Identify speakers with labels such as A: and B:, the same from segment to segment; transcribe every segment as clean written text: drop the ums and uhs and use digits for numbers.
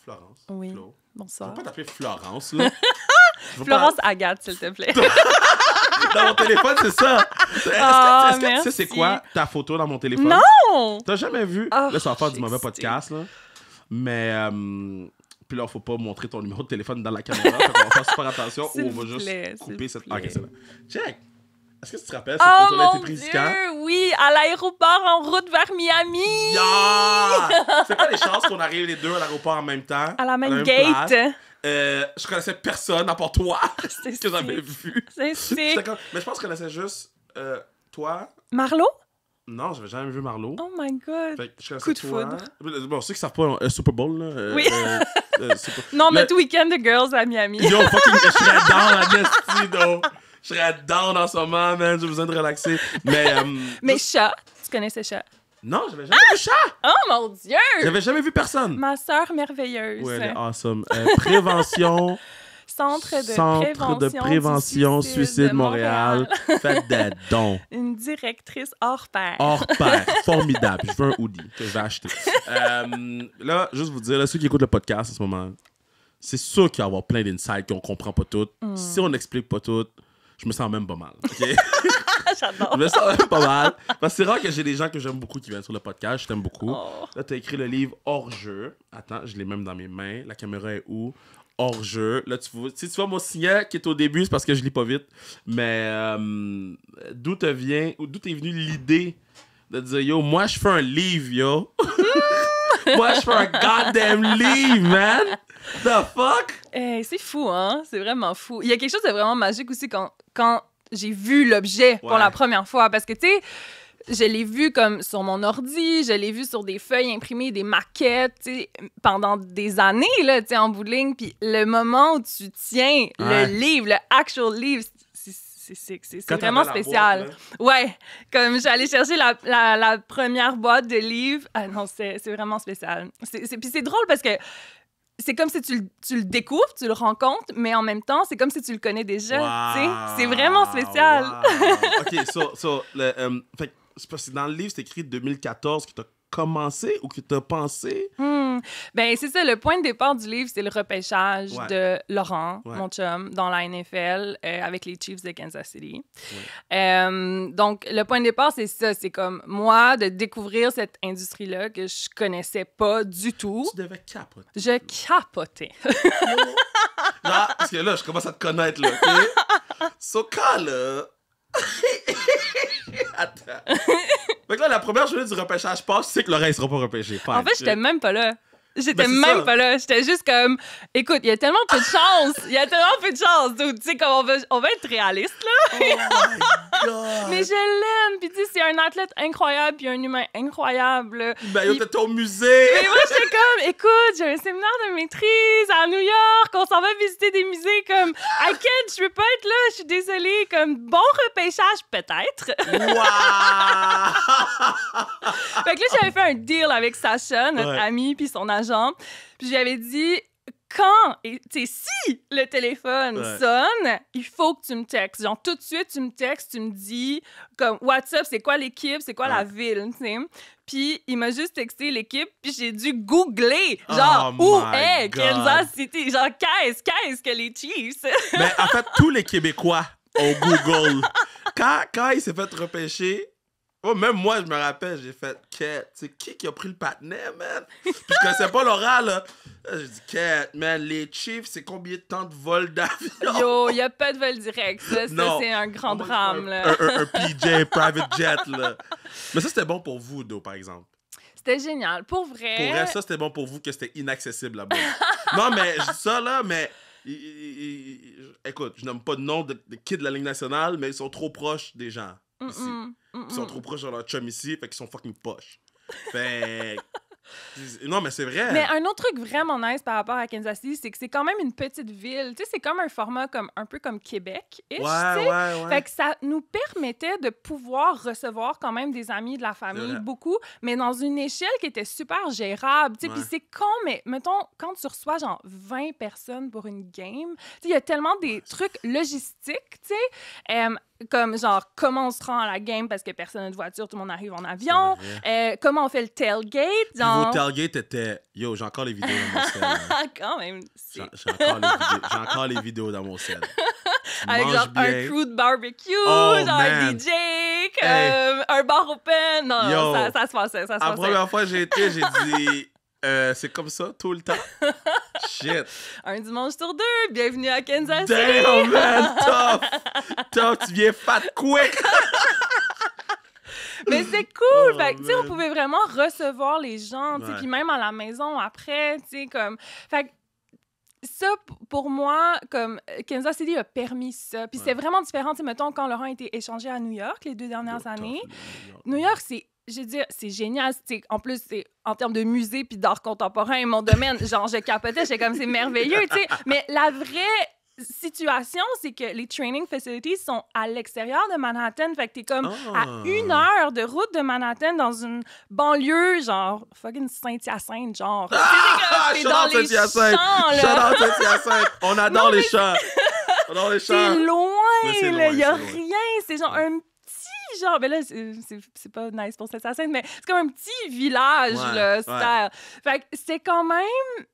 A: Florence.
B: Oui.
A: Flo. Je
B: Bonsoir.
A: vais pas t'appeler Florence, là.
B: Florence Agathe, s'il te plaît.
A: Dans mon téléphone, c'est ça. Est-ce que tu sais c'est quoi ta photo dans mon téléphone?
B: Non!
A: T'as jamais vu?
B: Oh,
A: Là, ça va faire du mauvais
B: excitée.
A: podcast, là. Mais, puis là, faut pas montrer ton numéro de téléphone dans la caméra. Fait qu'on va faire super attention ou
B: S'il
A: on va
B: vous
A: juste
B: plaît,
A: couper
B: s'il
A: cette...
B: vous
A: Ok,
B: plaît.
A: c'est là. Check! Est-ce que tu te rappelles, cette
B: Oh
A: photo-là a été
B: mon
A: prise
B: Dieu!
A: quand?
B: Oui, à l'aéroport en route vers Miami!
A: Yeah! C'est quoi les chances qu'on arrive les deux à l'aéroport en même temps?
B: À la même
A: place?
B: gate.
A: Je connaissais personne à part toi
B: C'est
A: que j'avais
B: sick.
A: vu.
B: C'est
A: J'étais
B: sick.
A: comme- Mais je pense que je connaissais juste toi.
B: Marlo?
A: Non, j'avais jamais vu Marlo.
B: Oh my God.
A: Fait que je connaissais
B: Coup de
A: toi.
B: foudre.
A: Bon, ceux qui savent pas un Super Bowl, là.
B: Oui.
A: Super-
B: Non, mais
A: Le-
B: tout week-end de girls à Miami.
A: Yo, fucking, je serais down à Destino. Je serais down en ce moment, man. J'ai besoin de relaxer.
B: Mais chat, tu connaissais chat?
A: Non, j'avais jamais vu chat.
B: Oh mon Dieu!
A: J'avais jamais vu personne.
B: Ma sœur merveilleuse.
A: Ouais, elle est awesome. Prévention.
B: Centre de prévention
A: du suicide Montréal. Faites des dons.
B: Une directrice hors pair.
A: Hors pair. Formidable. Je veux un hoodie que je vais acheter. Là, juste vous dire, là, ceux qui écoutent le podcast en ce moment, c'est sûr qu'il va y avoir plein d'insights qu'on comprend pas toutes. Si on n'explique pas toutes, je me sens même pas mal. OK?
B: J'adore.
A: Je me sens même pas mal. Parce que c'est rare que j'ai des gens que j'aime beaucoup qui viennent sur le podcast. Je t'aime beaucoup.
B: Oh.
A: Là, tu as écrit le livre Hors-jeu. Attends, je l'ai même dans mes mains. La caméra est où? Hors-jeu. Là, tu vois mon signet qui est au début, c'est parce que je lis pas vite. Mais d'où t'es venue l'idée de dire, yo, moi, je fais un livre, yo. Moi, je fais un goddamn livre, man. The fuck?
B: C'est fou, hein? C'est vraiment fou. Il y a quelque chose de vraiment magique aussi quand j'ai vu l'objet pour la première fois. Parce que, tu sais, je l'ai vu comme sur mon ordi, je l'ai vu sur des feuilles imprimées, des maquettes, tu sais, pendant des années, là, tu sais, en bout de ligne. Puis le moment où tu tiens le livre, le actual livre, c'est vraiment spécial.
A: Boîte,
B: Ouais, comme j'allais chercher la première boîte de livres. Ah non, c'est vraiment spécial. Puis c'est drôle parce que c'est comme si tu le découvres, tu le rencontres, mais en même temps, c'est comme si tu le connais déjà. Tu sais, c'est vraiment spécial.
A: Wow. OK, fait que c'est parce que dans le livre, c'est écrit 2014 que t'as commencé ou que t'as pensé?
B: Ben c'est ça, le point de départ du livre, c'est le repêchage
A: Ouais.
B: de Laurent,
A: Ouais.
B: mon chum, dans la NFL avec les Chiefs de Kansas City.
A: Ouais.
B: Donc, le point de départ, c'est ça. C'est comme moi, de découvrir cette industrie-là que je connaissais pas du tout.
A: Tu devais capoter.
B: Je capotais.
A: Genre, parce que là, je commence à te connaître, là, OK? Soka, là... Attends. Fait que là, la première journée du repêchage passe, tu sais que Laurent, il sera pas repêché. Fine.
B: En fait, j'étais même pas là. J'étais
A: Ben, c'est
B: même
A: ça.
B: pas là. J'étais juste comme, écoute, il y a tellement peu de chance. Il y a tellement peu de chance. Tu sais, comme on va être réaliste, là.
A: Oh my God!
B: Mais je l'aime. Puis tu sais, c'est un athlète incroyable puis un humain incroyable.
A: Ben, yo, t'es au musée!
B: Mais moi, j'étais comme, écoute, j'ai un séminaire de maîtrise à New York, on s'en va visiter des musées, comme, I can't, je peux pas être là, je suis désolée, comme, bon repêchage, peut-être.
A: Wow!
B: Fait que là, j'avais fait un deal avec Sacha, notre
A: Ouais.
B: ami, puis son agent, puis je lui avais dit, quand, et tu sais, si le téléphone sonne, il faut que tu me textes. Genre, tout de suite, tu me textes, tu me dis, comme, WhatsApp, c'est quoi l'équipe, c'est quoi la ville, tu sais. Puis, il m'a juste texté l'équipe, puis j'ai dû googler, genre,
A: Oh
B: où
A: my
B: est
A: God.
B: Kansas City? Genre, qu'est-ce que les Chiefs?
A: Mais en fait, tous les Québécois ont Google. Quand il s'est fait repêcher, même moi, je me rappelle, j'ai fait Quête. C'est qui a pris le patinet, man? Puis je connaissais pas Laurent, là. Là, j'ai dit Quête, man, les Chiefs, c'est combien de temps de vol d'avion?
B: Yo, il n'y a pas de vol direct. Ça,
A: Non.
B: c'est un grand
A: Moi,
B: drame,
A: je
B: là.
A: fais un PJ, private jet, là. Mais ça, c'était bon pour vous, Do, par exemple.
B: C'était génial. Pour vrai.
A: Pour vrai, ça, c'était bon pour vous que c'était inaccessible là-bas. Non, mais je dis ça, là, mais... Écoute, je nomme pas de nom de kids de la Ligue nationale, mais ils sont trop proches des gens ici. Ils sont trop proches de leur chum ici, fait qu'ils sont fucking poches. Fait... Non, mais c'est vrai.
B: Mais un autre truc vraiment nice par rapport à Kansas City, c'est que c'est quand même une petite ville. Tu sais, c'est comme un format un peu comme Québec.
A: Ouais.
B: Fait que ça nous permettait de pouvoir recevoir quand même des amis de la famille,
A: Ouais.
B: beaucoup, mais dans une échelle qui était super gérable. Tu sais, puis
A: Ouais.
B: c'est con, mais mettons, quand tu reçois genre 20 personnes pour une game, tu sais, il y a tellement des trucs logistiques, tu sais. comme genre comment on se rend à la game parce que personne n'a de voiture, tout le monde arrive en avion, comment on fait le tailgate, genre...
A: Puis vos tailgates étaient... Yo, j'ai encore les vidéos dans mon sel.
B: Quand même.
A: J'ai encore les vidéos dans mon sel.
B: Avec genre
A: bien.
B: un crew de barbecue,
A: Oh,
B: genre un DJ, un bar open. Non,
A: Yo,
B: ça se passait, ça se
A: la
B: passait.
A: première fois que j'ai été, j'ai dit... c'est comme ça, tout le temps. Shit.
B: Un dimanche sur 2, bienvenue à Kansas City.
A: Damn, man, tough, tu viens fat quick.
B: Mais c'est cool,
A: Oh,
B: fait que, tu sais, on
A: man.
B: pouvait vraiment recevoir les gens, tu sais,
A: Ouais.
B: puis même à la maison après, tu sais, comme... Fait que ça, pour moi, comme Kansas City a permis ça. Puis c'est vraiment différent, tu sais, mettons, quand Laurent a été échangé à New York les 2 dernières années. New York, c'est... Je veux dire, c'est génial. C'est, en plus, c'est en termes de musée puis d'art contemporain, mon domaine, genre, je capotais, j'étais comme, c'est merveilleux, tu sais. Mais la vraie situation, c'est que les training facilities sont à l'extérieur de Manhattan. Fait que t'es comme à 1 heure de route de Manhattan dans une banlieue, genre, fucking Saint-Hyacinthe, genre. T'es dans les champs, là.
A: Shout-out Saint-Hyacinthe. On adore les champs. On adore les champs.
B: C'est
A: Mais
B: loin,
A: c'est
B: là.
A: loin,
B: Il y a
A: c'est loin.
B: rien. C'est genre un petit, genre, ben là, c'est pas nice pour Saint-Hyacinthe, mais c'est comme un petit village,
A: Ouais,
B: là,
A: ouais.
B: style. Fait que c'est quand même,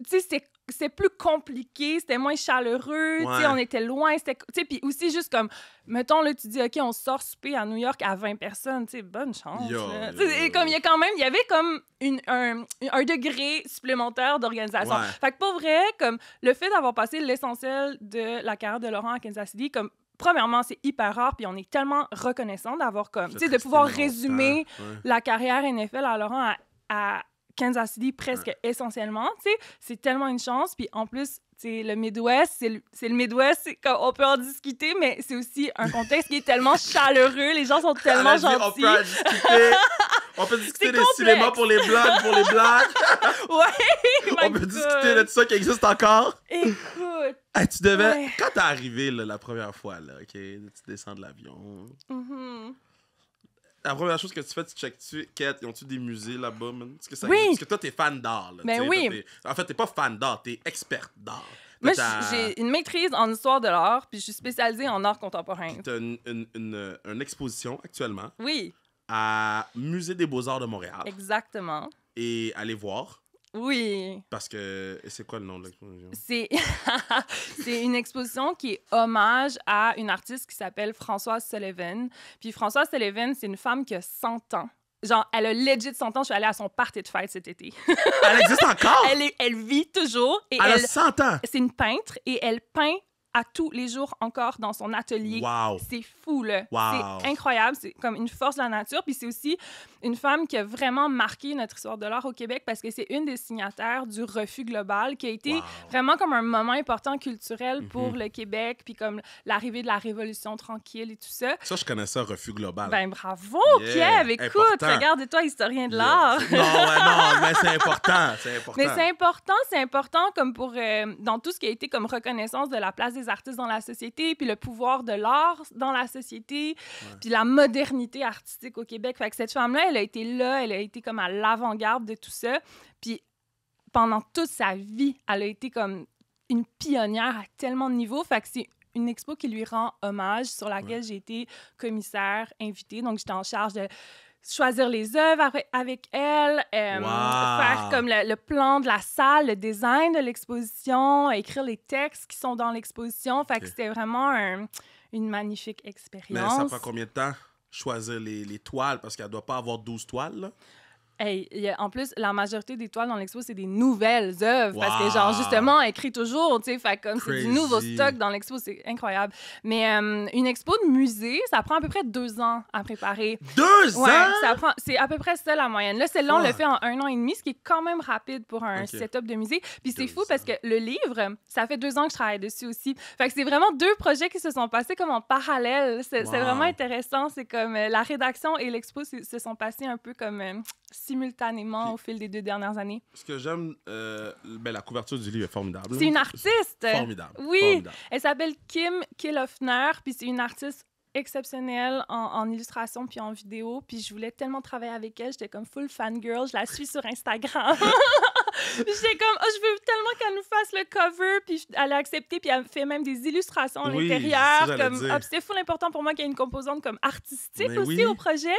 B: tu sais, c'est plus compliqué, c'était moins chaleureux, tu sais,
A: Ouais.
B: on était loin, c'était, tu sais, puis aussi juste comme, mettons, là, tu dis, OK, on sort souper à New York à 20 personnes, tu sais, bonne chance,
A: Yo,
B: là.
A: yo,
B: Tu sais,
A: yo.
B: comme, il y a quand même, il y avait comme un degré supplémentaire d'organisation.
A: Ouais.
B: Fait que pour vrai, comme, le fait d'avoir passé l'essentiel de la carrière de Laurent à Kansas City, comme, premièrement, c'est hyper rare, puis on est tellement reconnaissant d'avoir comme, tu sais, de pouvoir résumer la carrière NFL à Laurent à Kansas City presque essentiellement, tu sais, c'est tellement une chance, puis en plus, tu sais, le Midwest, c'est le Midwest, c'est comme, on peut en discuter, mais c'est aussi un contexte qui est tellement chaleureux, les gens sont tellement gentils.
A: On peut discuter
B: C'est
A: des
B: complexe.
A: cinémas pour les blagues,
B: Ouais,
A: On peut discuter de ça qui existe encore.
B: Écoute,
A: Hey, tu devais...
B: Ouais.
A: Quand t'es arrivé là, la première fois, là, OK, tu descends de l'avion. La première chose que tu fais, tu checkes-tu, Kate, ils ont-tu des musées là-bas, man? Parce que, ça
B: Oui.
A: existe, parce que toi, t'es fan d'art, là.
B: Ben
A: tu sais,
B: oui.
A: toi, en fait, t'es pas fan d'art, t'es experte d'art.
B: moi,
A: T'as-
B: j'ai une maîtrise en histoire de l'art, puis je suis spécialisée en art contemporain.
A: T'as une exposition actuellement
B: Oui,
A: à Musée des Beaux-Arts de Montréal.
B: exactement.
A: Et allez voir,
B: Oui.
A: parce que... C'est quoi le nom de l'exposition?
B: C'est c'est une exposition qui est hommage à une artiste qui s'appelle Françoise Sullivan. Puis Françoise Sullivan, c'est une femme qui a 100 ans. Genre, elle a legit 100 ans. Je suis allée à son party de fête cet été.
A: Elle existe encore?
B: Elle vit toujours. Et
A: Elle a 100 ans!
B: c'est une peintre et elle peint à tous les jours encore dans son atelier.
A: Wow!
B: C'est fou, là.
A: Wow.
B: C'est incroyable. C'est comme une force de la nature. Puis c'est aussi une femme qui a vraiment marqué notre histoire de l'art au Québec parce que c'est une des signataires du Refus global qui a été
A: Wow.
B: vraiment comme un moment important culturel pour le Québec, puis comme l'arrivée de la Révolution tranquille et tout ça.
A: Ça, je connais ça, Refus global.
B: Ben bravo,
A: Yeah,
B: Kiev! Écoute,
A: important.
B: regarde-toi, historien de l'art.
A: Non, mais c'est important, c'est important.
B: Mais c'est important comme pour dans tout ce qui a été comme reconnaissance de la place des artistes dans la société, puis le pouvoir de l'art dans la société, puis la modernité artistique au Québec. Fait que cette femme-là, elle a été là, elle a été comme à l'avant-garde de tout ça. Puis pendant toute sa vie, elle a été comme une pionnière à tellement de niveaux. Fait que c'est une expo qui lui rend hommage, sur laquelle j'ai été commissaire invitée. Donc, j'étais en charge de choisir les œuvres avec elle, faire comme le plan de la salle, le design de l'exposition, écrire les textes qui sont dans l'exposition. Fait que c'était vraiment une magnifique
A: Mais
B: expérience.
A: ça prend combien de temps choisir les toiles? Parce qu'elle doit pas avoir 12 toiles, là.
B: Hey, en plus, la majorité des toiles dans l'expo, c'est des nouvelles œuvres. Parce que,
A: Wow.
B: genre, justement, elle écrit toujours, tu sais. Fait comme c'est du
A: Crazy.
B: nouveau stock dans l'expo, c'est incroyable. Mais une expo de musée, ça prend à peu près 2 ans à préparer.
A: 2
B: Ouais,
A: ans?
B: c'est à peu près ça la moyenne. Là, celle-là, on le
A: Fuck.
B: fait en 1 an et demi, ce qui est quand même rapide pour un
A: Ok.
B: setup de musée. Puis c'est
A: 2
B: fou parce
A: ans.
B: que le livre, ça fait 2 ans que je travaille dessus aussi. Fait que c'est vraiment 2 projets qui se sont passés comme en parallèle. C'est
A: Wow.
B: vraiment intéressant. C'est comme la rédaction et l'expo se sont passés un peu comme simultanément au fil des 2 dernières années.
A: Ce que j'aime, la couverture du livre est formidable.
B: C'est une artiste!
A: Formidable.
B: Oui,
A: Formidable.
B: elle s'appelle Kim Kilofner, puis c'est une artiste exceptionnelle en illustration puis en vidéo. Puis je voulais tellement travailler avec elle, j'étais comme full fangirl, je la suis sur Instagram. J'étais comme, oh, je veux tellement qu'elle nous fasse le cover, puis elle a accepté, puis elle fait même des illustrations à l'intérieur. C'était full important pour moi qu'il y ait une composante comme artistique aussi au projet.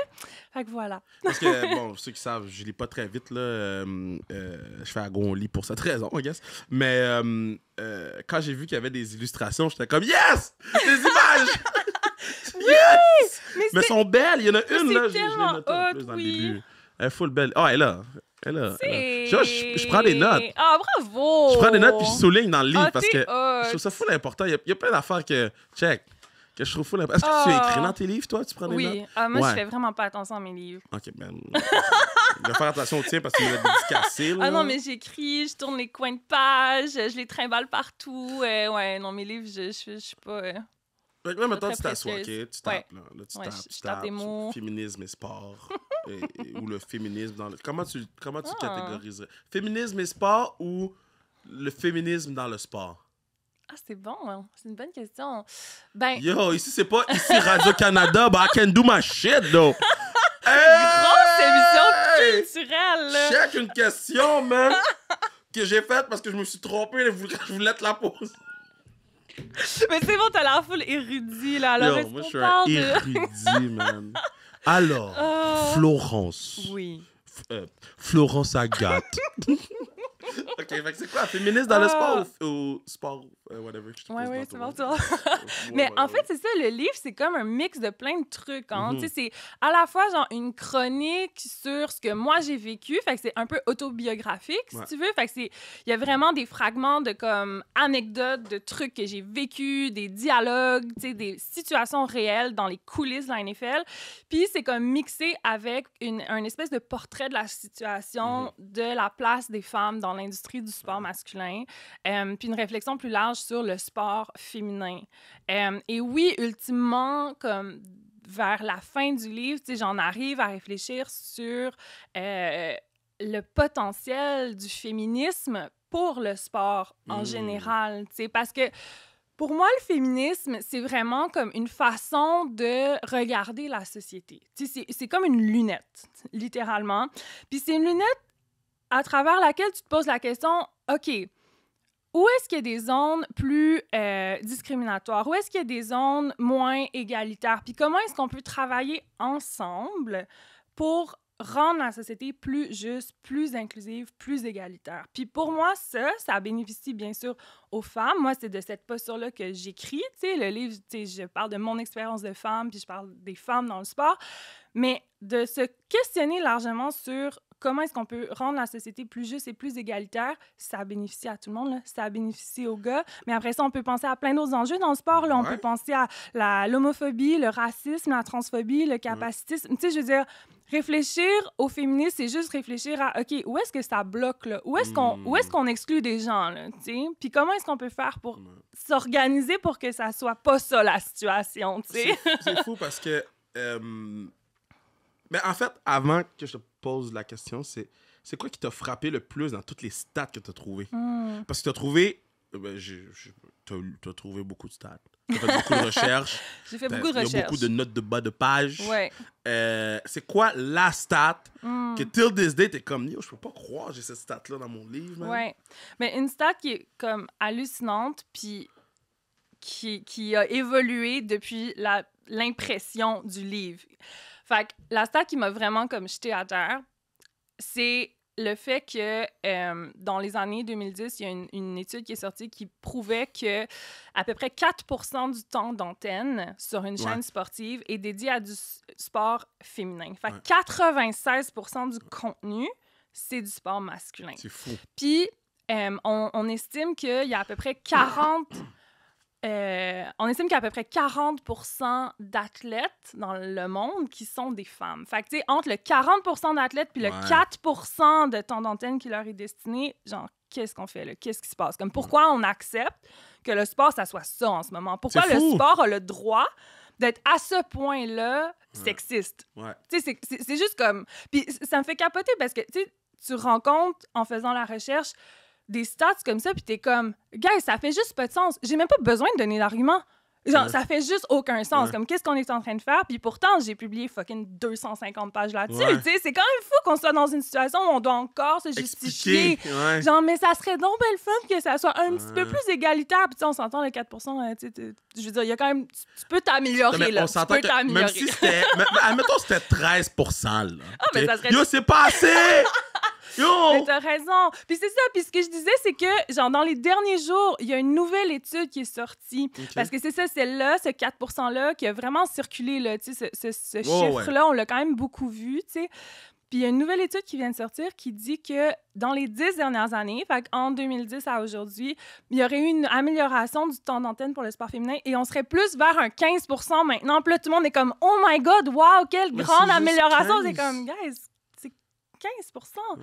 B: Fait que voilà.
A: Parce que, bon, ceux qui savent, je lis pas très vite, là. Je fais à gros lit pour cette raison, I guess. Mais quand j'ai vu qu'il y avait des illustrations, j'étais comme, yes! Des images! Yes! Mais elles sont belles, il y en a une, là. Je l'ai notée en plus dans le début. Elle est full belle. Ah, elle est là. Je prends des notes.
B: Ah, bravo!
A: Je prends des notes puis je souligne dans le livre parce que je trouve ça full important. Il y a plein d'affaires que je trouve full important. Est-ce que tu écris dans tes livres, toi? Tu prends des notes?
B: Oui. Moi, je fais vraiment pas attention à mes livres.
A: OK, ben... je vais faire attention au tien parce qu'il m'a dédicacé.
B: Ah non, mais j'écris, je tourne les coins de page, je les trimballe partout. Ouais, non, mes livres, je suis pas...
A: Là, maintenant, tu t'assois, OK? Tu tapes, là.
B: Tu tapes des mots.
A: Féminisme et sport. Ou le féminisme dans le... Comment tu catégoriserais? Féminisme et sport ou le féminisme dans le sport?
B: Ah, c'est bon, hein? C'est une bonne question. Ben...
A: Yo, ici, c'est pas ici Radio-Canada, but I can do my shit, though!
B: Grosse émission culturelle, là!
A: Check une question, man! Que j'ai faite parce que je me suis trompé, je voulais te la poser.
B: Mais c'est bon, t'as l'air full érudit, là. Alors,
A: yo, moi, je suis un érudit, man. Alors, Florence.
B: Oui.
A: Florence Agathe. OK, fait que c'est quoi? Féministe dans le sport ou sport, whatever?
B: Oui, c'est bon, ça. Mais en fait, c'est ça, le livre, c'est comme un mix de plein de trucs. Hein? Tu sais, c'est à la fois genre une chronique sur ce que moi j'ai vécu, fait que c'est un peu autobiographique, si tu veux. Fait que il y a vraiment des fragments de comme anecdotes, de trucs que j'ai vécu, des dialogues, tu sais, des situations réelles dans les coulisses de la NFL. Puis c'est comme mixé avec un espèce de portrait de la situation, de la place des femmes dans l'industrie du sport masculin, puis une réflexion plus large sur le sport féminin. Et oui, ultimement, comme vers la fin du livre, j'en arrive à réfléchir sur le potentiel du féminisme pour le sport en général, parce que pour moi, le féminisme, c'est vraiment comme une façon de regarder la société. C'est comme une lunette, littéralement. Puis c'est une lunette à travers laquelle tu te poses la question, OK, où est-ce qu'il y a des zones plus discriminatoires? Où est-ce qu'il y a des zones moins égalitaires? Puis comment est-ce qu'on peut travailler ensemble pour rendre la société plus juste, plus inclusive, plus égalitaire? Puis pour moi, ça bénéficie bien sûr aux femmes. Moi, c'est de cette posture-là que j'écris. Tu sais, le livre, tu sais, je parle de mon expérience de femme, puis je parle des femmes dans le sport. Mais de se questionner largement sur comment est-ce qu'on peut rendre la société plus juste et plus égalitaire, ça bénéficie à tout le monde, là. Ça bénéficie aux gars. Mais après ça, on peut penser à plein d'autres enjeux dans le sport. Là. On peut penser à l'homophobie, le racisme, la transphobie, le capacitisme. Tu sais, je veux dire, réfléchir au féminisme, c'est juste réfléchir à, OK, où est-ce que ça bloque, là? Où est-ce qu'on exclut des gens, là? Tu sais? Puis comment est-ce qu'on peut faire pour s'organiser pour que ça soit pas ça, la situation, tu sais?
A: C'est fou parce que... Mais en fait, avant que je te pose la question, c'est quoi qui t'a frappé le plus dans toutes les stats que tu as trouvées? Parce que tu as trouvé... t'as trouvé beaucoup de stats. Tu as fait beaucoup de recherches.
B: J'ai fait beaucoup de recherches.
A: Il y a beaucoup de notes de bas de page.
B: Ouais.
A: C'est quoi la stat que till this day, t'es comme, yo, je peux pas croire j'ai cette stat-là dans mon livre, man.
B: Ouais. Mais une stat qui est comme hallucinante, puis qui a évolué depuis l'impression du livre. Fait que la stat qui m'a vraiment comme jeté à terre, c'est le fait que dans les années 2010, il y a une étude qui est sortie qui prouvait que à peu près 4% du temps d'antenne sur une chaîne sportive est dédié à du sport féminin. Fait que 96% du contenu, c'est du sport masculin.
A: C'est fou.
B: Puis, on estime qu'il y a à peu près 40... on estime qu'il y a à peu près 40% d'athlètes dans le monde qui sont des femmes. Fait que, tu sais, entre le 40% d'athlètes puis le 4% de temps d'antenne qui leur est destiné, genre, qu'est-ce qu'on fait là? Qu'est-ce qui se passe? Comme, pourquoi on accepte que le sport, ça soit ça en ce moment? Pourquoi le sport a le droit d'être à ce point-là sexiste? Tu sais, c'est juste comme... Puis ça me fait capoter parce que, tu sais, tu rencontres, en faisant la recherche, des stats comme ça, puis t'es comme, gars, ça fait juste pas de sens. J'ai même pas besoin de donner d'argument. Genre, ça fait juste aucun sens.
A: Ouais.
B: Comme, qu'est-ce qu'on est en train de faire? Puis pourtant, j'ai publié fucking 250 pages là-dessus.
A: Ouais.
B: Tu sais, c'est quand même fou qu'on soit dans une situation où on doit encore se justifier.
A: Expliquer, ouais.
B: Genre, mais ça serait donc belle fun que ça soit un petit peu plus égalitaire. Puis tu sais, on s'entend, le 4%, tu sais, je veux dire, il y a quand même... Tu peux t'améliorer,
A: Mais
B: là.
A: on s'entend
B: Tu peux
A: que même
B: t'améliorer.
A: si c'était... admettons, c'était 13%, là.
B: Ah, mais ça serait...
A: Yo, c'est pas assez! Yo!
B: Mais t'as raison. Puis c'est ça. Puis ce que je disais, c'est que, genre, dans les derniers jours, il y a une nouvelle étude qui est sortie.
A: Okay.
B: Parce que c'est ça, celle-là, ce 4%-là, qui a vraiment circulé, là, tu sais, ce
A: Ouais.
B: chiffre-là, on l'a quand même beaucoup vu, tu sais. Puis il y a une nouvelle étude qui vient de sortir qui dit que dans les 10 dernières années, fait en 2010 à aujourd'hui, il y aurait eu une amélioration du temps d'antenne pour le sport féminin et on serait plus vers un 15% maintenant. Puis là, tout le monde est comme « Oh my God, wow, quelle
A: mais
B: grande
A: c'est juste
B: amélioration! »
A: 15.
B: C'est comme « Guys, c'est 15%.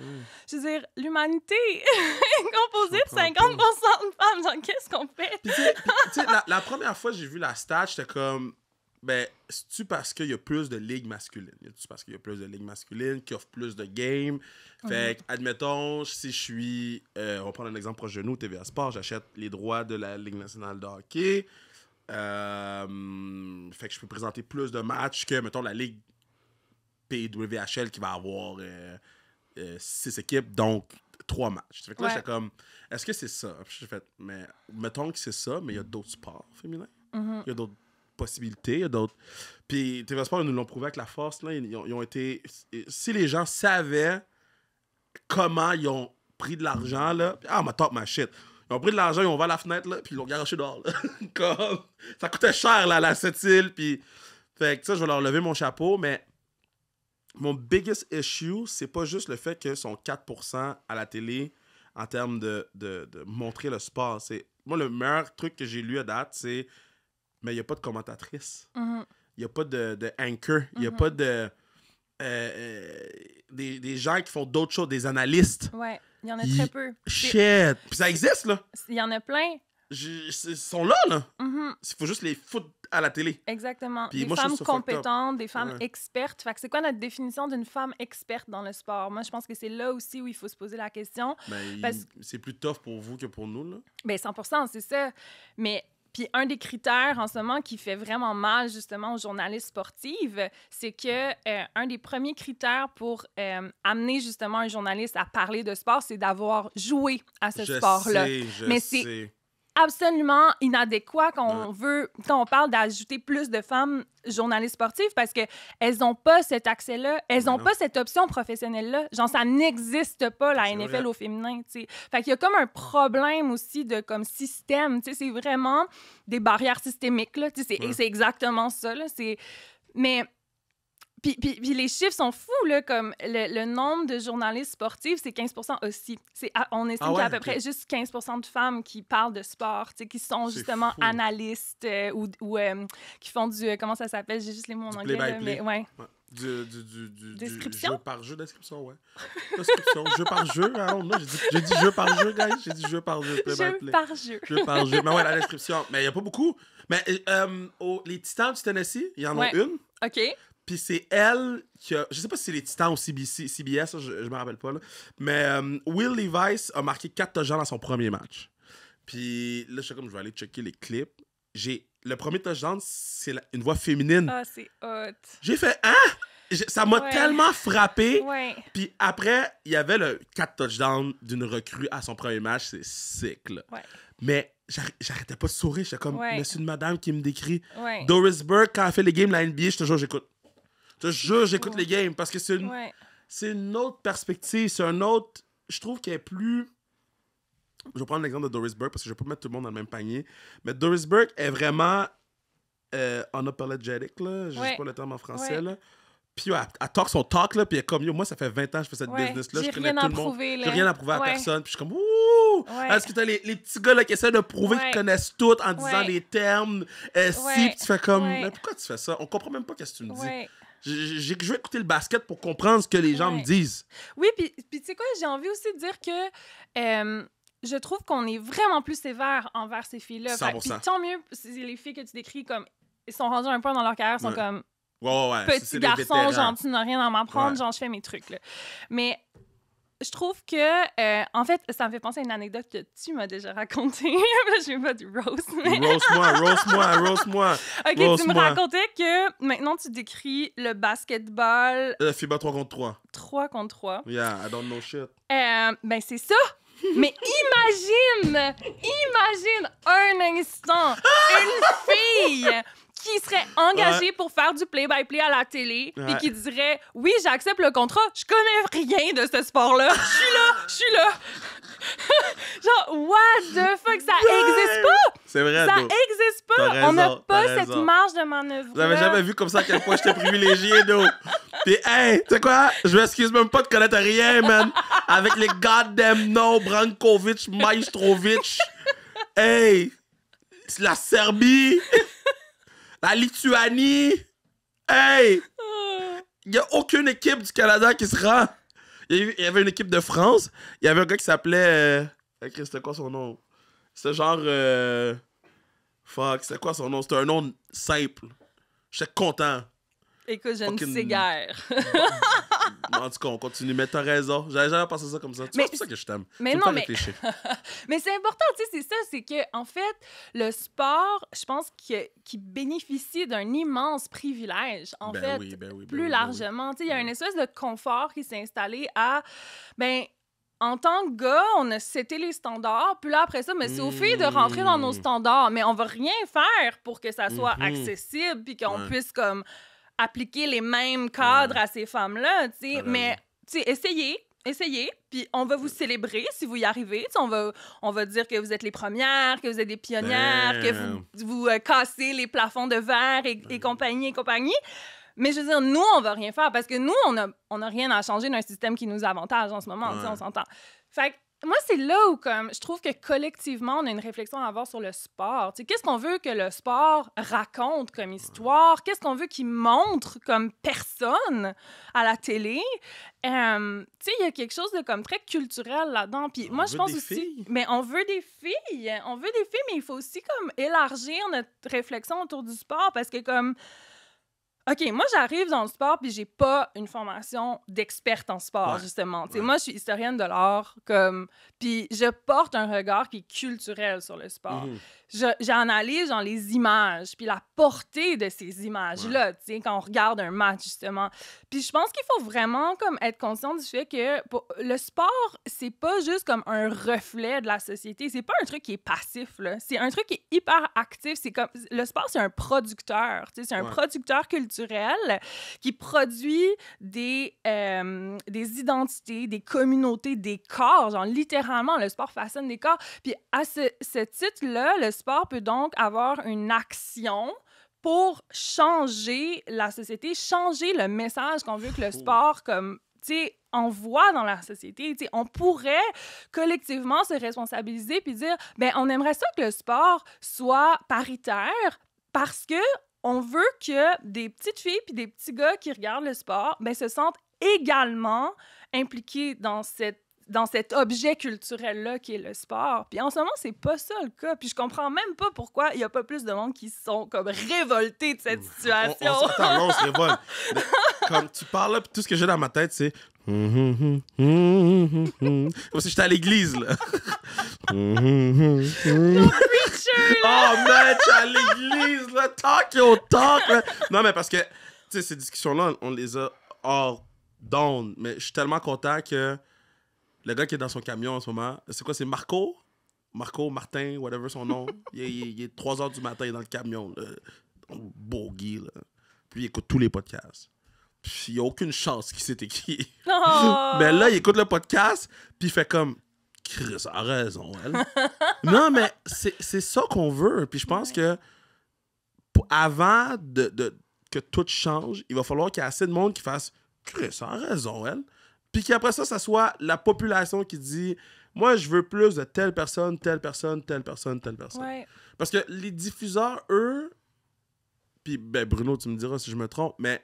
B: Je veux dire, l'humanité est composée de 50% de femmes. Genre, qu'est-ce qu'on fait?
A: Puis, tu sais, la première fois que j'ai vu la stat, j'étais comme, ben, c'est-tu parce qu'il y a plus de ligues masculines? C'est-tu parce qu'il y a plus de ligues masculines qui offrent plus de games? Fait que, admettons, si je suis, on va prendre un exemple proche de nous, TVA Sport, j'achète les droits de la Ligue nationale de hockey. Fait que je peux présenter plus de matchs que, mettons, la Ligue PWHL qui va avoir 6 équipes, donc 3 matchs. Fait que là, j'étais comme, est-ce que c'est ça? Puis j'ai fait, mais mettons que c'est ça, mais il y a d'autres sports féminins. Il y a d'autres possibilités, il y a d'autres... Puis TVA Sport, ils nous l'ont prouvé avec la force, là, ils ont été... Si les gens savaient comment ils ont pris de l'argent, là, ma top, ma shit. Ils ont pris de l'argent, ils ont ouvert la fenêtre, là, puis ils l'ont garoché dehors, là. Comme... Ça coûtait cher, là, la Sept-Îles, puis... Fait que ça, je vais leur lever mon chapeau, mais mon biggest issue, c'est pas juste le fait qu'ils sont 4% à la télé en termes de montrer le sport. C'est... Moi, le meilleur truc que j'ai lu à date, c'est mais il n'y a pas de commentatrice. Il n'y a pas de anchor. Il n'y a pas de... des gens qui font d'autres choses, des analystes.
B: Ouais, il y en a très peu.
A: Shit! Puis ça existe, là.
B: Il y en a plein.
A: Ils sont là, là. Il faut juste les foutre à la télé.
B: Exactement.
A: Puis
B: des
A: moi,
B: femmes compétentes, des femmes
A: Ouais.
B: expertes. Fait que c'est quoi notre définition d'une femme experte dans le sport? Moi, je pense que c'est là aussi où il faut se poser la question.
A: Ben, c'est plus tough pour vous que pour nous, là.
B: Ben 100%, c'est ça. Mais puis un des critères en ce moment qui fait vraiment mal justement aux journalistes sportives, c'est que un des premiers critères pour amener justement un journaliste à parler de sport, c'est d'avoir joué à ce sport-là. Mais c'est absolument inadéquat quand on parle d'ajouter plus de femmes journalistes sportives parce qu'elles n'ont pas cet accès-là, elles n'ont pas cette option professionnelle-là. Genre, ça n'existe pas, la NFL vrai. Au féminin, tu sais. Fait qu'il y a comme un problème aussi de comme système, tu sais, c'est vraiment des barrières systémiques, là, tu sais, c'est exactement ça, là, c'est... Mais... Puis les chiffres sont fous, là, comme le nombre de journalistes sportifs, c'est 15% aussi. On estime qu'il y a à peu près juste 15% de femmes qui parlent de sport, qui sont justement analystes ou qui font du... comment ça s'appelle? J'ai juste les mots en anglais.
A: Play-by-play.
B: Mais, ouais.
A: Du
B: description?
A: jeu par jeu, description, ouais. Description, jeu par jeu. Non, j'ai dit jeu par jeu, guys. J'ai dit jeu par jeu.
B: Jeu par jeu.
A: Jeu par jeu. Mais ouais, la description. Mais il n'y a pas beaucoup. Mais les Titans du Tennessee, il y en a une.
B: OK.
A: Puis c'est elle qui a... Je sais pas si c'est les Titans ou CBS, je me rappelle pas, là. Mais Will Levis a marqué 4 touchdowns dans son premier match. Puis là, je sais comme, je vais aller checker les clips. Le premier touchdown, c'est une voix féminine.
B: Ah, c'est hot.
A: J'ai fait « Hein? » Ça m'a tellement frappé.
B: Ouais.
A: Puis après, il y avait le 4 touchdowns d'une recrue à son premier match. C'est sick, là.
B: Ouais.
A: Mais j'arrêtais pas de sourire. J'étais comme, monsieur une madame qui me décrit.
B: Ouais.
A: Doris Burke, quand elle fait les games de la NBA, je te jure, j'écoute. Je te jure, j'écoute les games parce que c'est une autre perspective. C'est un autre... Je trouve qu'elle est plus... Je vais prendre l'exemple de Doris Burke parce que je vais pas mettre tout le monde dans le même panier. Mais Doris Burke est vraiment unapologetic, là. Je sais pas le terme en français, là. Puis elle talk son talk, là, puis elle est comme, yo, moi, ça fait 20 ans que je fais cette business-là, je connais tout le monde. J'ai rien à prouver à personne. Puis je suis comme, ouh! Est-ce que t'as les petits gars là, qui essaient de prouver qu'ils connaissent tout en disant les termes, puis tu fais comme, mais pourquoi tu fais ça? On comprend même pas ce que tu me dis. Je vais écouter le basket pour comprendre ce que les gens me disent.
B: Oui, puis tu sais quoi, j'ai envie aussi de dire que je trouve qu'on est vraiment plus sévère envers ces filles-là.
A: 100%.
B: Puis tant mieux, les filles que tu décris comme, ils sont rendus un point dans leur carrière, sont comme...
A: Ouais.
B: Petit garçon, genre, tu n'as rien à m'apprendre, genre, je fais mes trucs, là. Mais je trouve que, en fait, ça me fait penser à une anecdote que tu m'as déjà racontée. Je vais pas du roast. Mais...
A: Roast-moi.
B: OK, tu me racontais que maintenant, tu décris le basketball...
A: FIBA 3 contre 3.
B: 3 contre 3.
A: Yeah, I don't know shit.
B: Ben, c'est ça. Mais imagine un instant, une fille qui serait engagée pour faire du play-by-play à la télé, puis qui dirait « Oui, j'accepte le contrat, je connais rien de ce sport-là. Je suis là. » Genre, what the fuck, ça existe pas!
A: C'est vrai,
B: ça existe pas!
A: Raison,
B: on n'a pas cette marge de manœuvre.
A: Vous avez jamais vu comme ça à quel point j'étais privilégié, d'eau. Pis, hey, tu sais quoi? Je m'excuse même pas de connaître rien, man. Avec les goddamn noms, Brankovic, Maestrovic. Hey! La Serbie! La Lituanie! Hey! Il y a aucune équipe du Canada qui se rend. Il y avait une équipe de France. Il y avait un gars qui s'appelait... C'était quoi son nom? C'était genre... Fuck, c'était quoi son nom? C'était un nom simple. J'étais content.
B: Écoute, je ne sais guère.
A: En tout cas, on continue. Mais t'as raison. J'avais jamais pensé ça comme ça. C'est pour ça que je t'aime.
B: Mais non, mais... mais c'est important, tu sais, c'est ça. C'est que, en fait, le sport, je pense qu'il bénéficie d'un immense privilège, en fait, plus largement. Tu sais, il y a une espèce de confort qui s'est installé à... Ben, en tant que gars, on a seté les standards, puis là, après ça, mais c'est aux filles de rentrer dans nos standards. Mais on va rien faire pour que ça soit accessible, puis qu'on puisse, comme... appliquer les mêmes cadres à ces femmes-là, tu sais. Mais, tu sais, essayez, puis on va vous célébrer si vous y arrivez. On va dire que vous êtes les premières, que vous êtes des pionnières, que vous cassez les plafonds de verre et compagnie et compagnie. Mais je veux dire, nous, on va rien faire parce que nous, on a rien à changer d'un système qui nous avantage en ce moment, tu sais, on s'entend. Fait que moi, c'est là où, comme, je trouve que collectivement, on a une réflexion à avoir sur le sport. Tu sais, qu'est-ce qu'on veut que le sport raconte comme histoire? Qu'est-ce qu'on veut qu'il montre comme personne à la télé? Tu sais, il y a quelque chose de comme très culturel là-dedans. Puis moi, je pense aussi...
A: Filles.
B: Mais on veut des filles. On veut des filles, mais il faut aussi comme élargir notre réflexion autour du sport parce que comme... OK, moi, j'arrive dans le sport puis j'ai pas une formation d'experte en sport, justement. Moi, je suis historienne de l'art, comme... Puis je porte un regard qui est culturel sur le sport. J'analyse, genre, les images puis la portée de ces images-là, tu sais, quand on regarde un match, justement. Puis je pense qu'il faut vraiment, comme, être conscient du fait que le sport, c'est pas juste comme un reflet de la société. C'est pas un truc qui est passif, là. C'est un truc qui est hyper actif. C'est comme... Le sport, c'est un producteur, tu sais, c'est un producteur culturel qui produit des identités, des communautés, des corps. Genre, littéralement, le sport façonne des corps. Puis à ce titre-là, le sport peut donc avoir une action pour changer la société, changer le message qu'on veut que le sport, comme, tu sais, envoie dans la société. Tu sais, on pourrait collectivement se responsabiliser puis dire, ben on aimerait ça que le sport soit paritaire parce que on veut que des petites filles puis des petits gars qui regardent le sport ben, se sentent également impliqués dans cet objet culturel-là qui est le sport. Puis en ce moment, c'est pas ça le cas. Puis je comprends même pas pourquoi il y a pas plus de monde qui sont comme révoltés de cette situation.
A: On se révolte. Comme tu parles là, puis tout ce que j'ai dans ma tête, c'est... Comme si j'étais à l'église, là. Oh, man, j'étais à l'église, là. Talk, là. Non, mais parce que, tu sais, ces discussions-là, on les a hors d'onde. Mais je suis tellement content que le gars qui est dans son camion en ce moment, c'est quoi, c'est Marco? Martin, whatever son nom. il est 3h du matin, il est dans le camion, là. Bourgui, là. Puis il écoute tous les podcasts. Puis il n'y a aucune chance qu'il s'est écrit.
B: Oh!
A: Mais là, il écoute le podcast, puis il fait comme... Chris a raison, elle. Non, mais c'est ça qu'on veut. Puis je pense que avant que tout change, il va falloir qu'il y ait assez de monde qui fasse Chris a raison, elle. Puis qu'après ça soit la population qui dit moi, je veux plus de telle personne, telle personne, telle personne, telle personne.
B: Ouais.
A: Parce que les diffuseurs, eux, puis ben Bruno, tu me diras si je me trompe, mais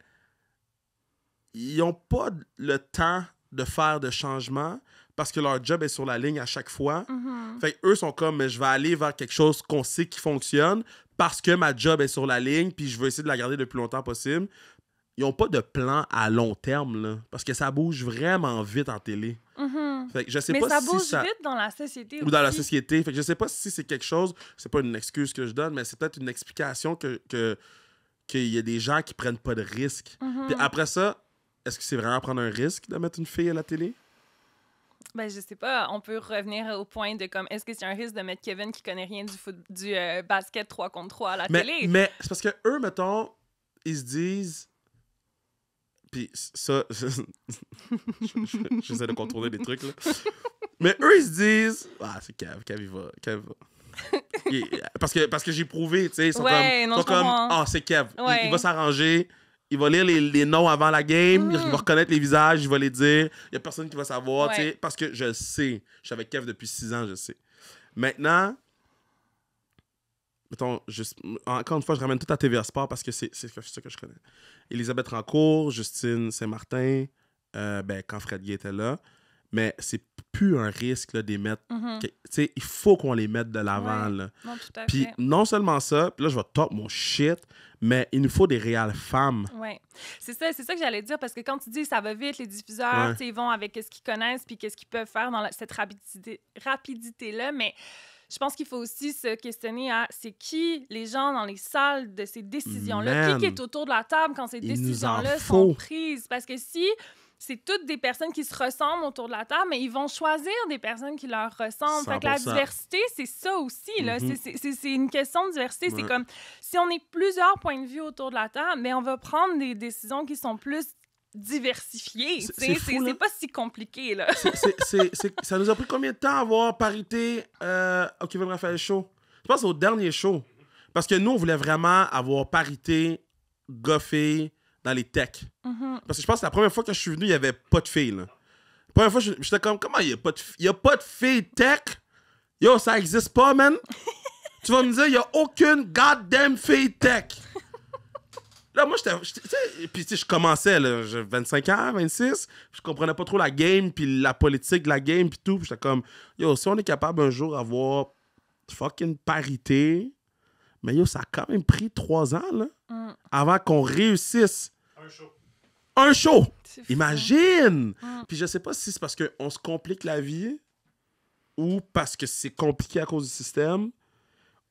A: ils n'ont pas le temps de faire de changements parce que leur job est sur la ligne à chaque fois. Fait qu'eux sont comme, mais je vais aller vers quelque chose qu'on sait qui fonctionne parce que ma job est sur la ligne puis je veux essayer de la garder le plus longtemps possible. ils n'ont pas de plan à long terme, là, parce que ça bouge vraiment vite en télé. Fait que je sais
B: Mais
A: pas
B: ça
A: si
B: bouge
A: ça...
B: vite dans la société
A: Ou dans la
B: aussi.
A: société. Fait que je sais pas si c'est quelque chose... C'est pas une excuse que je donne, mais c'est peut-être une explication qu'il y a des gens qui prennent pas de risques. Puis après ça, est-ce que c'est vraiment prendre un risque de mettre une fille à la télé?
B: Ben, je sais pas. On peut revenir au point de comme, est-ce que c'est un risque de mettre Kevin qui connaît rien du basket 3 contre 3 à la télé?
A: Mais c'est parce que eux, mettons, ils se disent... Puis ça... J'essaie de contourner des trucs, là. Mais eux, ils se disent... Ah, c'est Kev. Kev, il va. Parce que j'ai prouvé, tu sais. Ils sont comme... Ah, c'est Kev.
B: Ouais.
A: Il va s'arranger. Il va lire les noms avant la game. Il va reconnaître les visages. Il va les dire. Il y a personne qui va savoir, tu sais. Parce que je sais. Je suis avec Kev depuis 6 ans, je sais. Maintenant... Mettons, encore une fois, je ramène tout à TVA Sport parce que c'est ça que je connais. Elisabeth Rancourt, Justine Saint-Martin, quand Fred Gay était là. Mais c'est plus un risque là, d'y mettre. Il faut qu'on les mette de l'avant.
B: Ouais.
A: Là.
B: Non, tout à
A: Puis
B: fait.
A: non seulement ça, puis là, je vais top mon shit, mais il nous faut des réelles femmes.
B: Oui. C'est ça que j'allais dire, parce que quand tu dis ça va vite, les diffuseurs, ils vont avec ce qu'ils connaissent puis qu'est-ce qu'ils peuvent faire dans cette rapidité-là, mais je pense qu'il faut aussi se questionner à c'est qui les gens dans les salles de ces décisions-là, qui est autour de la table quand ces décisions-là sont prises. Parce que si c'est toutes des personnes qui se ressemblent autour de la table, mais ils vont choisir des personnes qui leur ressemblent. 100%. Fait que la diversité, c'est ça aussi. Là. C'est une question de diversité. C'est comme si on est plusieurs points de vue autour de la table, mais on va prendre des décisions qui sont plus diversifiées. C'est pas si compliqué. Là.
A: Ça nous a pris combien de temps à avoir parité au Kevin Raphaël Show? Je pense au dernier show. Parce que nous, on voulait vraiment avoir parité gars-filles dans les techs. Parce que je pense que la première fois que je suis venu, il n'y avait pas de filles. Là. La première fois, j'étais comme, comment il n'y a pas de filles? Il n'y a pas de filles tech? Yo, ça n'existe pas, man. Tu vas me dire, il n'y a aucune goddamn fille tech. Là, moi, puis je commençais, là, j'ai 25 ans, 26, je comprenais pas trop la game, puis la politique de la game, puis tout. Puis j'étais comme, yo, si on est capable un jour d'avoir fucking parité, mais yo, ça a quand même pris 3 ans, là, avant qu'on réussisse. Un show! Imagine! Puis je sais pas si c'est parce qu'on se complique la vie, ou parce que c'est compliqué à cause du système,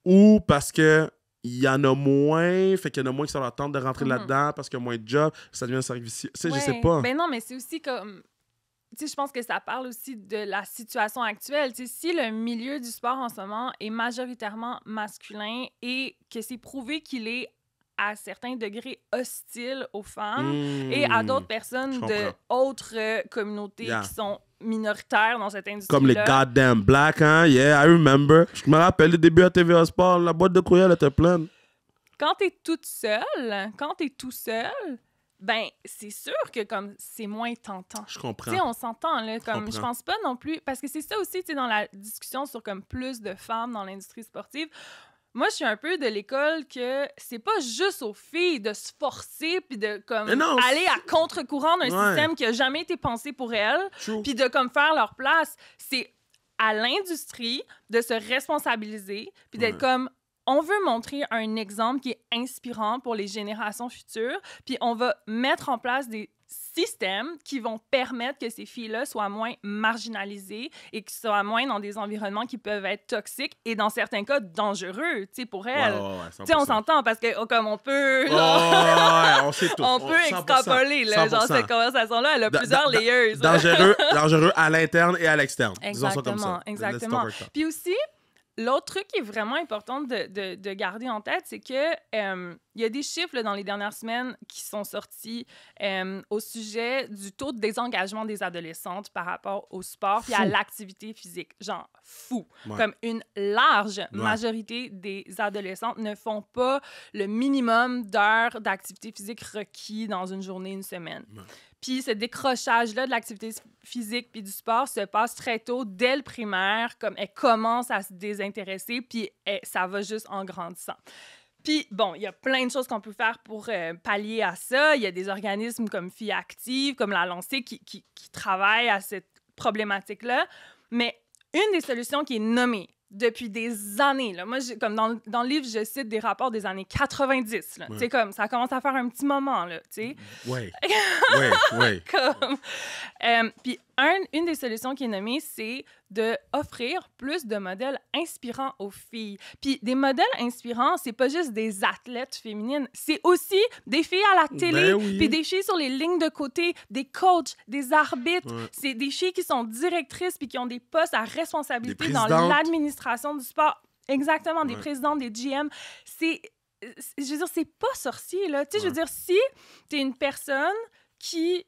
A: ou parce que il y en a moins, fait qu'il y en a moins qui sont en attente de rentrer là-dedans parce qu'il y a moins de jobs, ça devient un service. Tu sais, je sais pas.
B: Ben non, mais c'est aussi comme... Tu sais, je pense que ça parle aussi de la situation actuelle. Tu sais, si le milieu du sport en ce moment est majoritairement masculin et que c'est prouvé qu'il est à certains degrés hostile aux femmes et à d'autres personnes de autres communautés qui sont minoritaires dans cette industrie-là.
A: Comme les goddamn blacks, hein? Yeah, I remember. Je me rappelle le début à TVA Sport, la boîte de courriel était pleine.
B: Quand t'es tout seul, ben c'est sûr que comme c'est moins tentant.
A: Je comprends.
B: Tu sais, on s'entend là, comme je pense pas non plus parce que c'est ça aussi, tu sais, dans la discussion sur comme plus de femmes dans l'industrie sportive. Moi, je suis un peu de l'école que c'est pas juste aux filles de se forcer puis de comme aller à contre-courant d'un système qui a jamais été pensé pour elles, puis de comme faire leur place. C'est à l'industrie de se responsabiliser puis d'être comme on veut montrer un exemple qui est inspirant pour les générations futures, puis on va mettre en place des systèmes qui vont permettre que ces filles-là soient moins marginalisées et qui soient moins dans des environnements qui peuvent être toxiques et dans certains cas dangereux, tu sais, pour elles. Tu sais, on s'entend parce que comme on peut...
A: on sait tout.
B: On peut extrapoler, là, genre cette conversation-là, elle a plusieurs layers.
A: Dangereux à l'interne et à l'externe. Disons ça comme ça.
B: Exactement. Puis aussi, l'autre truc qui est vraiment important de garder en tête, c'est que il y a des chiffres là, dans les dernières semaines qui sont sortis au sujet du taux de désengagement des adolescentes par rapport au sport et à l'activité physique. Genre fou. Comme une large majorité des adolescentes ne font pas le minimum d'heures d'activité physique requis dans une journée, une semaine. Puis ce décrochage-là de l'activité physique puis du sport se passe très tôt, dès le primaire, comme elle commence à se désintéresser, puis ça va juste en grandissant. Puis, bon, il y a plein de choses qu'on peut faire pour pallier à ça. Il y a des organismes comme Filles Actives, comme la Lancée, qui travaillent à cette problématique-là. Mais une des solutions qui est nommée depuis des années. Là. Moi, comme dans le livre, je cite des rapports des années 90. Là. Tu sais, comme, ça commence à faire un petit moment, là, tu sais.
A: Ouais.
B: Puis, une des solutions qui est nommée, c'est d'offrir plus de modèles inspirants aux filles. Puis, des modèles inspirants, c'est pas juste des athlètes féminines, c'est aussi des filles à la télé, puis des filles sur les lignes de côté, des coachs, des arbitres. C'est des filles qui sont directrices puis qui ont des postes à responsabilité dans l'administration du sport. Exactement, des présidentes, des GM. Je veux dire, c'est pas sorcier, là. Tu sais, je veux dire, si t'es une personne qui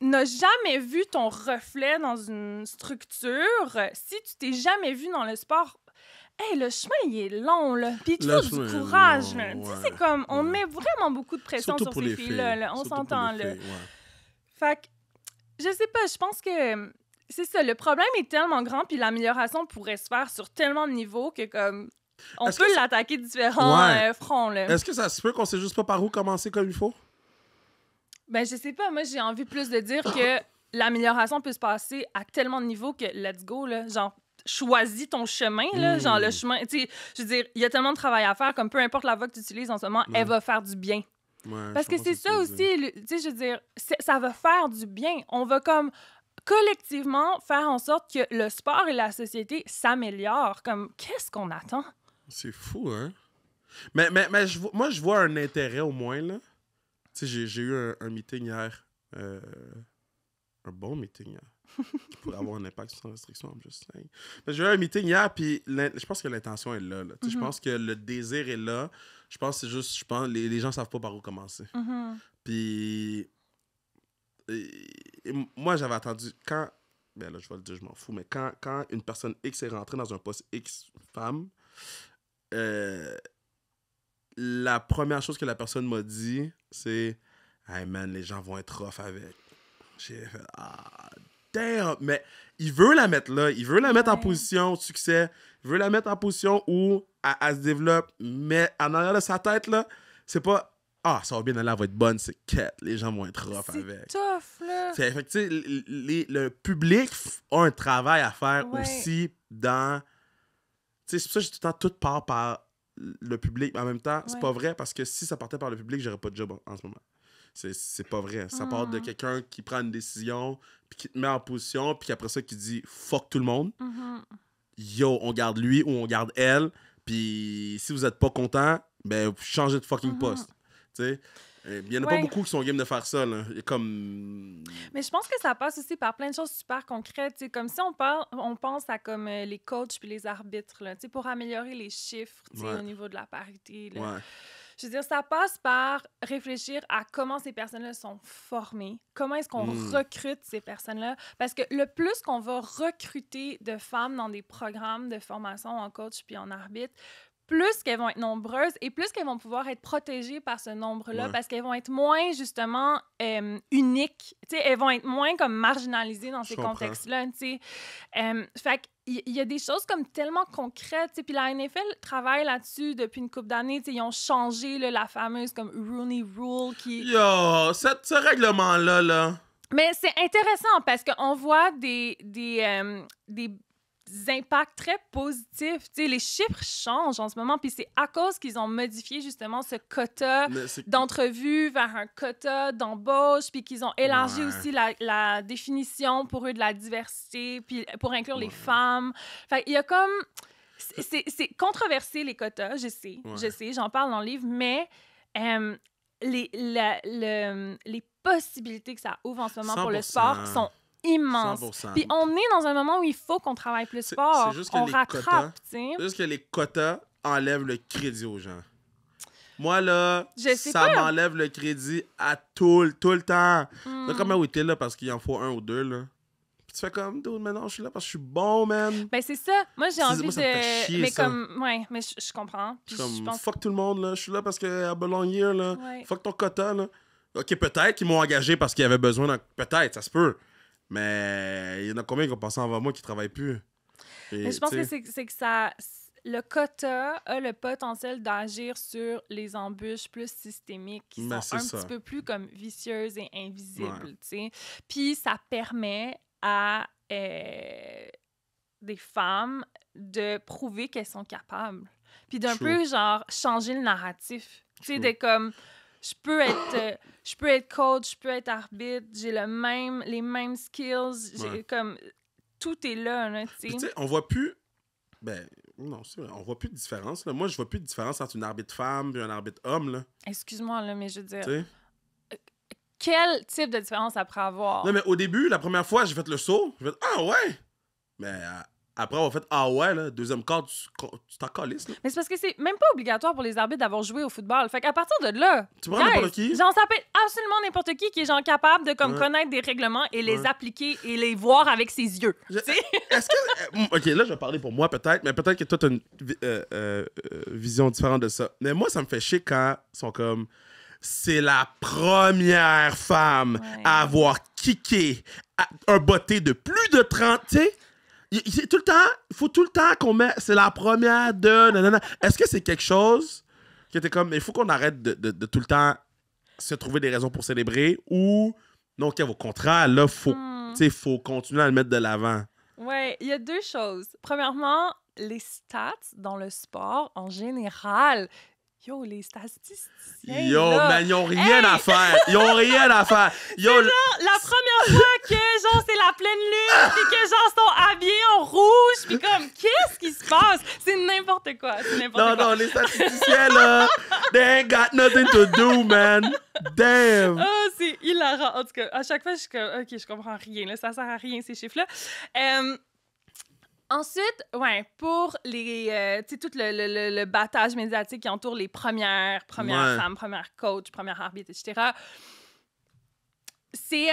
B: n'a jamais vu ton reflet dans une structure, si tu t'es jamais vu dans le sport, hey, le chemin, il est long, là. Puis il faut du courage, là. Tu sais, c'est comme, on met vraiment beaucoup de pression sur ces filles-là. Là. On s'entend, là. Fait que, je sais pas, je pense que c'est ça. Le problème est tellement grand, puis l'amélioration pourrait se faire sur tellement de niveaux que, comme, on peut l'attaquer de différents fronts, là.
A: Est-ce que ça se peut qu'on sait juste pas par où commencer comme il faut?
B: Ben, je sais pas. Moi, j'ai envie plus de dire que l'amélioration peut se passer à tellement de niveaux que let's go, là. Genre, choisis ton chemin, là. Genre, le chemin... Tu sais, je veux dire, il y a tellement de travail à faire, comme peu importe la voie que tu utilises en ce moment, elle va faire du bien. Parce que c'est ça aussi, tu sais, je veux dire, ça va faire du bien. On va comme collectivement faire en sorte que le sport et la société s'améliorent. Comme, qu'est-ce qu'on attend?
A: C'est fou, hein? Mais moi, je vois un intérêt au moins, là. Tu sais, j'ai eu un meeting hier. Un bon meeting hier. Qui pourrait avoir un impact sans restriction, I'm just saying. Mais j'ai eu un meeting hier, puis je pense que l'intention est là. Tu sais, je pense que le désir est là. Je pense que c'est juste, les gens savent pas par où commencer. Puis, moi, j'avais attendu, quand, ben là, je vais le dire, je m'en fous, mais quand une personne X est rentrée dans un poste X femme, la première chose que la personne m'a dit, c'est « Hey man, les gens vont être rough avec. » J'ai fait « Ah, damn! » Mais il veut la mettre là. Il veut la mettre en position de succès. Il veut la mettre en position où elle se développe. Mais en arrière de sa tête, là, c'est pas « Ah, ça va bien aller, elle va être bonne. » C'est quête. Les gens vont être rough avec.
B: C'est tough, là.
A: Fait que, tu sais, le public a un travail à faire aussi dans... Tu sais, c'est pour ça que j'ai tout le temps tout part par le public. Mais en même temps, c'est pas vrai parce que si ça partait par le public, j'aurais pas de job en ce moment. C'est pas vrai. Ça part de quelqu'un qui prend une décision, puis qui te met en position, puis après ça, qui dit « Fuck tout le monde. Yo, on garde lui ou on garde elle. Puis si vous êtes pas content, ben, changez de fucking poste. » Tu sais? Il y en a pas beaucoup qui sont game de faire ça, là. Comme...
B: Mais je pense que ça passe aussi par plein de choses super concrètes. T'sais, comme si on pense à comme les coachs puis les arbitres, là, pour améliorer les chiffres au niveau de la parité. Là. Je veux dire, ça passe par réfléchir à comment ces personnes-là sont formées, comment est-ce qu'on recrute ces personnes-là. Parce que le plus qu'on va recruter de femmes dans des programmes de formation en coach puis en arbitre, plus qu'elles vont être nombreuses et plus qu'elles vont pouvoir être protégées par ce nombre-là parce qu'elles vont être moins, justement, uniques. T'sais, elles vont être moins comme marginalisées dans ces contextes-là. Fait qu'il y a des choses comme tellement concrètes. Puis la NFL travaille là-dessus depuis une couple d'années. Ils ont changé là, la fameuse comme Rooney Rule qui...
A: Yo, ce règlement-là, là...
B: Mais c'est intéressant parce qu'on voit des impacts très positifs. T'sais, les chiffres changent en ce moment, puis c'est à cause qu'ils ont modifié justement ce quota d'entrevue vers un quota d'embauche, puis qu'ils ont élargi aussi la définition pour eux de la diversité, puis pour inclure les femmes. Fait il y a comme... C'est controversé, les quotas, je sais, j'en parle dans le livre, mais les possibilités que ça ouvre en ce moment 100%. Pour le sport sont immense. 100%. Puis on est dans un moment où il faut qu'on travaille plus fort. On rattrape, tu sais.
A: C'est juste que les quotas enlèvent le crédit aux gens. Moi, là, ça m'enlève le crédit à tout le temps. Là, comment où t'es là parce qu'il en faut un ou deux, là. Puis tu fais comme, dude, maintenant, je suis là parce que je suis bon, man.
B: Ben, c'est ça. Moi, j'ai envie
A: ça me fait chier,
B: mais
A: ça.
B: comme, ouais, mais je comprends. Puis
A: je pense... Fuck tout le monde, là. Je suis là parce que I belong here, là. Fuck ton quota, là. OK, peut-être qu'ils m'ont engagé parce qu'ils avaient besoin Peut-être, ça se peut. Mais il y en a combien qui ont passé avant moi qui ne travaillent plus?
B: Mais je pense que c'est que ça... Le quota a le potentiel d'agir sur les embûches plus systémiques qui sont petit peu plus comme vicieuses et invisibles, tu sais. Puis ça permet à des femmes de prouver qu'elles sont capables. Puis d'un
A: True.
B: peu, genre, changer le narratif. Tu sais, de comme, je peux être coach, je peux être arbitre, j'ai les mêmes skills,
A: Ouais.
B: comme, tout est là, tu
A: Puis,
B: sais.
A: tu sais, on voit plus... Ben, non, c'est vrai, on voit plus de différence. Là. Moi, je vois plus de différence entre une arbitre femme et un arbitre homme, là.
B: Excuse-moi, là, mais je veux dire,
A: Tu sais?
B: quel type de différence ça pourrait avoir?
A: Non, mais au début, la première fois, j'ai fait le saut. J'ai fait « Ah ouais! » Mais après avoir fait « Ah ouais », là, deuxième quart, tu t'en calisses, là.
B: Mais c'est parce que c'est même pas obligatoire pour les arbitres d'avoir joué au football. Fait qu'à partir de là,
A: Tu prends n'importe qui?
B: genre, ça peut être absolument n'importe qui est genre capable de comme
A: Ouais.
B: connaître des règlements et les
A: Ouais.
B: appliquer et les voir avec ses yeux.
A: Est-ce que... OK, là, je vais parler pour moi, peut-être, mais peut-être que toi, t'as une vision différente de ça. Mais moi, ça me fait chier quand ils sont comme... C'est la première femme
B: Ouais.
A: à avoir kické un botté de plus de 30, tu sais? Il faut tout le temps qu'on met... C'est la première de... Nanana. Est-ce que c'est quelque chose qui était comme... Il faut qu'on arrête de tout le temps se trouver des raisons pour célébrer ou... Non, OK, au contraire, là, faut continuer à le mettre de l'avant.
B: Ouais, il y a deux choses. Premièrement, les stats dans le sport en général. Yo, les statisticiens.
A: Yo,
B: là.
A: man, ils ont rien à faire. Ils ont rien à faire. Yo,
B: La première fois que, genre, c'est la pleine lune, puis que, genre, sont habillés en rouge, puis comme, qu'est-ce qui se passe? C'est n'importe quoi. C'est n'importe quoi.
A: non, les statisticiens, là, they ain't got nothing to do, man. Damn.
B: Oh, c'est hilarant. En tout cas, à chaque fois, je suis comme, OK, je comprends rien. Là, ça sert à rien, ces chiffres-là. Ensuite, ouais, pour les, tu sais, tout le battage médiatique qui entoure les premières
A: Ouais.
B: femmes, premières coachs, premières arbitres, etc., c'est...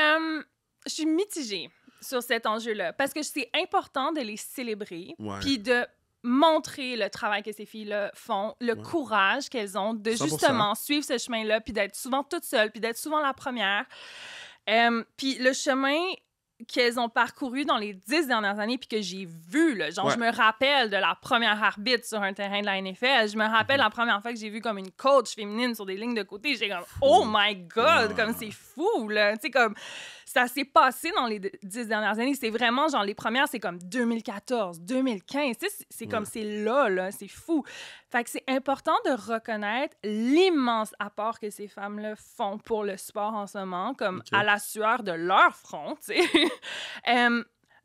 B: je suis mitigée sur cet enjeu-là parce que c'est important de les célébrer
A: Ouais.
B: puis de montrer le travail que ces filles-là font, le
A: Ouais.
B: courage qu'elles ont de
A: 100%.
B: justement suivre ce chemin-là puis d'être souvent toutes seules puis d'être souvent la première. Puis le chemin qu'elles ont parcouru dans les 10 dernières années puis que j'ai vu, là, genre,
A: Ouais.
B: je me rappelle de la première arbitre sur un terrain de la NFL, je me rappelle la première fois que j'ai vu comme une coach féminine sur des lignes de côté, j'ai comme « Oh my God! » Comme c'est fou, là, tu sais, comme ça s'est passé dans les 10 dernières années, c'est vraiment, genre, les premières, c'est comme 2014, 2015, tu sais, c'est comme, c'est là, c'est fou. Fait que c'est important de reconnaître l'immense apport que ces femmes-là font pour le sport en ce moment, comme
A: Ok.
B: à la sueur de leur front, tu sais.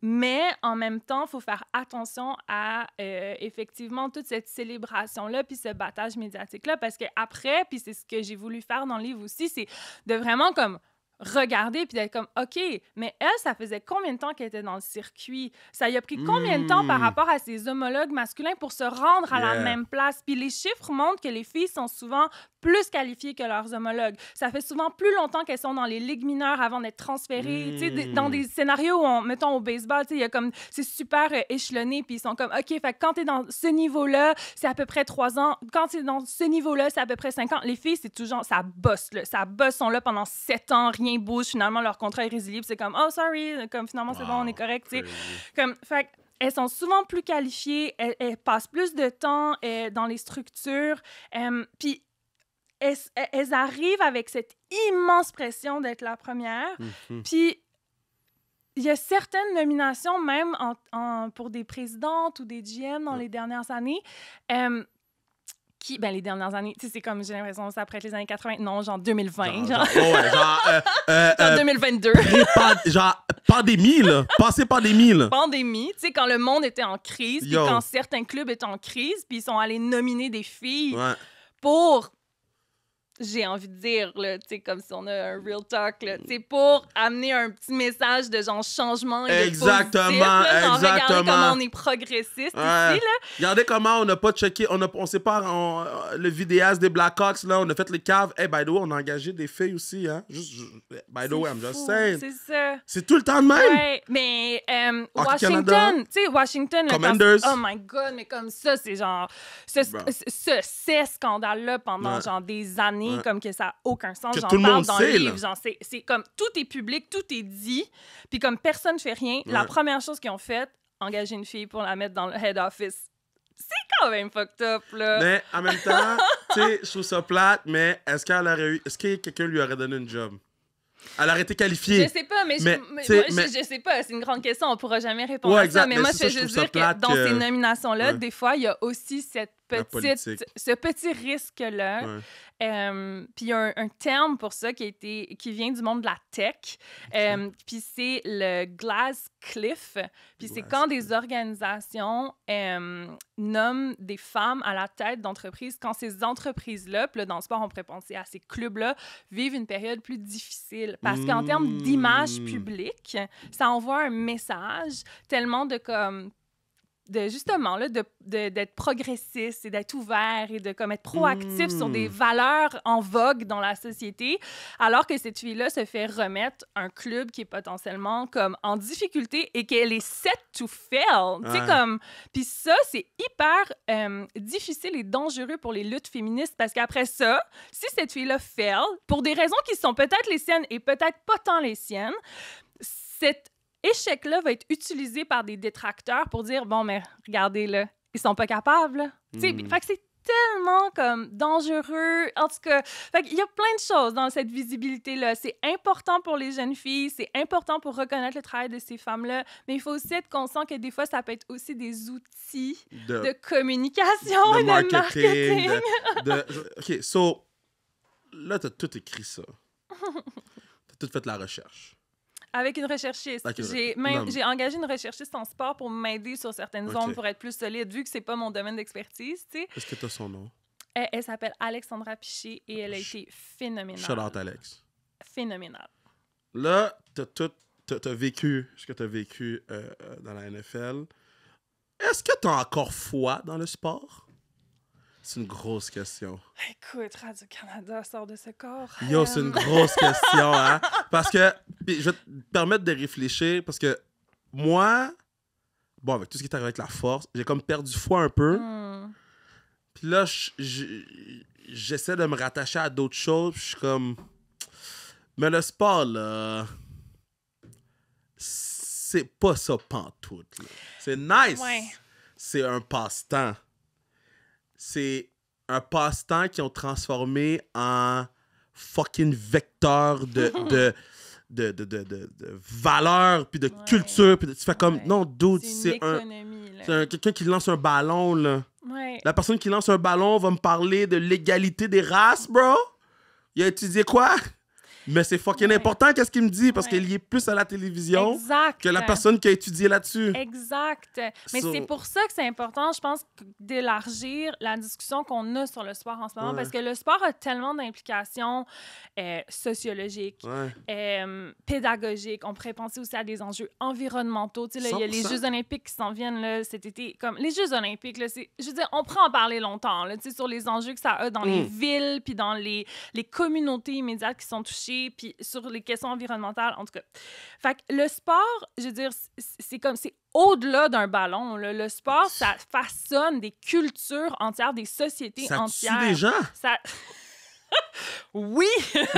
B: Mais en même temps, il faut faire attention à effectivement toute cette célébration-là puis ce battage médiatique-là parce qu'après, puis c'est ce que j'ai voulu faire dans le livre aussi, c'est de vraiment comme regarder puis d'être comme OK, mais elle, ça faisait combien de temps qu'elle était dans le circuit? Ça y a pris combien de temps par rapport à ses homologues masculins pour se rendre à la
A: Yeah.
B: même place? Puis les chiffres montrent que les filles sont souvent plus qualifiées que leurs homologues. Ça fait souvent plus longtemps qu'elles sont dans les ligues mineures avant d'être transférées. Tu sais, dans des scénarios où, mettons, au baseball, tu sais, il y a comme, c'est super échelonné, puis ils sont comme, OK, fait que quand t'es dans ce niveau-là, c'est à peu près 3 ans. Quand t'es dans ce niveau-là, c'est à peu près 5 ans. Les filles, c'est toujours, ça bosse, là. Ça bosse, sont là pendant 7 ans, rien bouge. Finalement, leur contrat est résilié, puis c'est comme, oh, sorry, comme finalement, c'est bon, on est correct, tu sais. Comme, fait que elles sont souvent plus qualifiées, elles passent plus de temps dans les structures, puis elles arrivent avec cette immense pression d'être la première. Puis, il y a certaines nominations, même pour des présidentes ou des GM dans les dernières années, les dernières années, tu sais, c'est comme, j'ai l'impression, ça après les années 80, non, genre 2020, genre 2022.
A: Genre, pandémie, là. Passé pandémie, là.
B: Pandémie, tu sais, quand le monde était en crise, puis
A: Yo.
B: quand certains clubs étaient en crise, puis ils sont allés nominer des filles
A: Ouais.
B: pour, j'ai envie de dire, là, tu sais, comme si on a un real talk, là, tu sais, pour amener un petit message de genre changement et de
A: Exactement,
B: positif, là, genre, regardez
A: exactement.
B: comment on est progressiste ici, là.
A: Regardez comment on n'a pas checké, on sait pas, le vidéaste des Blackhawks, là, on a fait les caves. Hey, by the way, on a engagé des filles aussi, hein. By the way, I'm just
B: fou,
A: saying.
B: c'est ça.
A: C'est tout le temps de même.
B: Ouais, mais
A: Hockey Canada.
B: Washington, tu sais, Washington... là,
A: Commanders.
B: oh my God, mais comme ça, c'est genre... Ces scandales-là pendant,
A: Ouais.
B: genre, des années,
A: Ouais.
B: comme que ça n'a aucun sens.
A: Que
B: J'en
A: tout le
B: parle
A: monde
B: dans
A: sait,
B: le livre.
A: là.
B: Genre, c'est comme, tout est public, tout est dit, puis comme personne ne fait rien, la
A: Ouais.
B: première chose qu'ils ont faite, engager une fille pour la mettre dans le head office. C'est quand même fucked up, là.
A: Mais en même temps, tu sais, je trouve ça plate, mais est-ce que quelqu'un lui aurait donné une job? Elle aurait été qualifiée.
B: Je sais pas, mais je sais pas. C'est une grande question. On pourra jamais répondre à ça. Mais moi, je veux juste dire que dans ces nominations-là, des fois, il y a aussi ce petit risque-là.
A: Ouais.
B: Puis il y a un terme pour ça qui vient du monde de la tech. Puis c'est le Glass Cliff. Puis c'est quand des organisations nomment des femmes à la tête d'entreprises, quand ces entreprises-là, puis là, dans le sport, on pourrait penser à ces clubs-là, vivent une période plus difficile. Parce qu'en termes d'image publique, ça envoie un message tellement de comme... justement, là, d'être progressiste et d'être ouvert et de comme, être proactif sur des valeurs en vogue dans la société, alors que cette fille-là se fait remettre un club qui est potentiellement comme en difficulté et qu'elle est set to fail. Tu sais, comme... Puis ça, c'est hyper difficile et dangereux pour les luttes féministes parce qu'après ça, si cette fille-là fail, pour des raisons qui sont peut-être les siennes et peut-être pas tant les siennes, cette échec-là va être utilisé par des détracteurs pour dire, bon, mais regardez, là, ils sont pas capables, là. Tu sais, fait que c'est tellement, comme, dangereux. En tout cas, fait qu'il y a plein de choses dans cette visibilité-là. C'est important pour les jeunes filles, c'est important pour reconnaître le travail de ces femmes-là, mais il faut aussi être conscient que des fois, ça peut être aussi des outils de communication et de marketing.
A: OK, so, là, t'as tout écrit ça. T'as tout fait la recherche.
B: Avec une recherchiste. J'ai engagé une recherchiste en sport pour m'aider sur certaines zones pour être plus solide, vu que c'est pas mon domaine d'expertise, tu sais.
A: Est-ce que tu as son nom?
B: Elle s'appelle Alexandra Piché et elle a été phénoménale.
A: Shout out, Alex.
B: Phénoménale.
A: Là, t'as vécu ce que t'as vécu dans la NFL. Est-ce que t'as encore foi dans le sport? C'est une grosse question.
B: Écoute, Radio-Canada sort de ce corps.
A: Yo, c'est une grosse question, hein? Parce que, je vais te permettre de réfléchir, parce que moi, bon, avec tout ce qui est arrivé avec la force, j'ai comme perdu foi un peu. Puis là, j'essaie de me rattacher à d'autres choses, puis je suis comme... Mais le sport, là... C'est pas ça pantoute, là. C'est nice!
B: Ouais. C'est
A: un passe-temps. C'est un passe-temps qu'ils ont transformé en fucking vecteur de valeur puis de culture. Puis tu fais comme, non, dude, c'est quelqu'un qui lance un ballon, là.
B: Ouais.
A: La personne qui lance un ballon va me parler de l'égalité des races, bro. Il a étudié quoi? Mais c'est fucking important qu'est-ce qu'il me dit parce qu'il y est plus à la télévision que la personne qui a étudié là-dessus.
B: Exact. Mais c'est pour ça que c'est important, je pense, d'élargir la discussion qu'on a sur le sport en ce moment parce que le sport a tellement d'implications sociologiques, pédagogiques. On pourrait penser aussi à des enjeux environnementaux. Tu sais, là, il y a les Jeux olympiques qui s'en viennent là, cet été. Comme les Jeux olympiques, là, je veux dire, on pourrait en parler longtemps là, tu sais, sur les enjeux que ça a dans les villes puis dans les communautés immédiates qui sont touchées puis sur les questions environnementales, en tout cas. Fait que le sport, je veux dire, c'est au-delà d'un ballon. Là. Le sport, ça façonne des cultures entières, des sociétés entières.
A: Ça tue des gens?
B: Oui!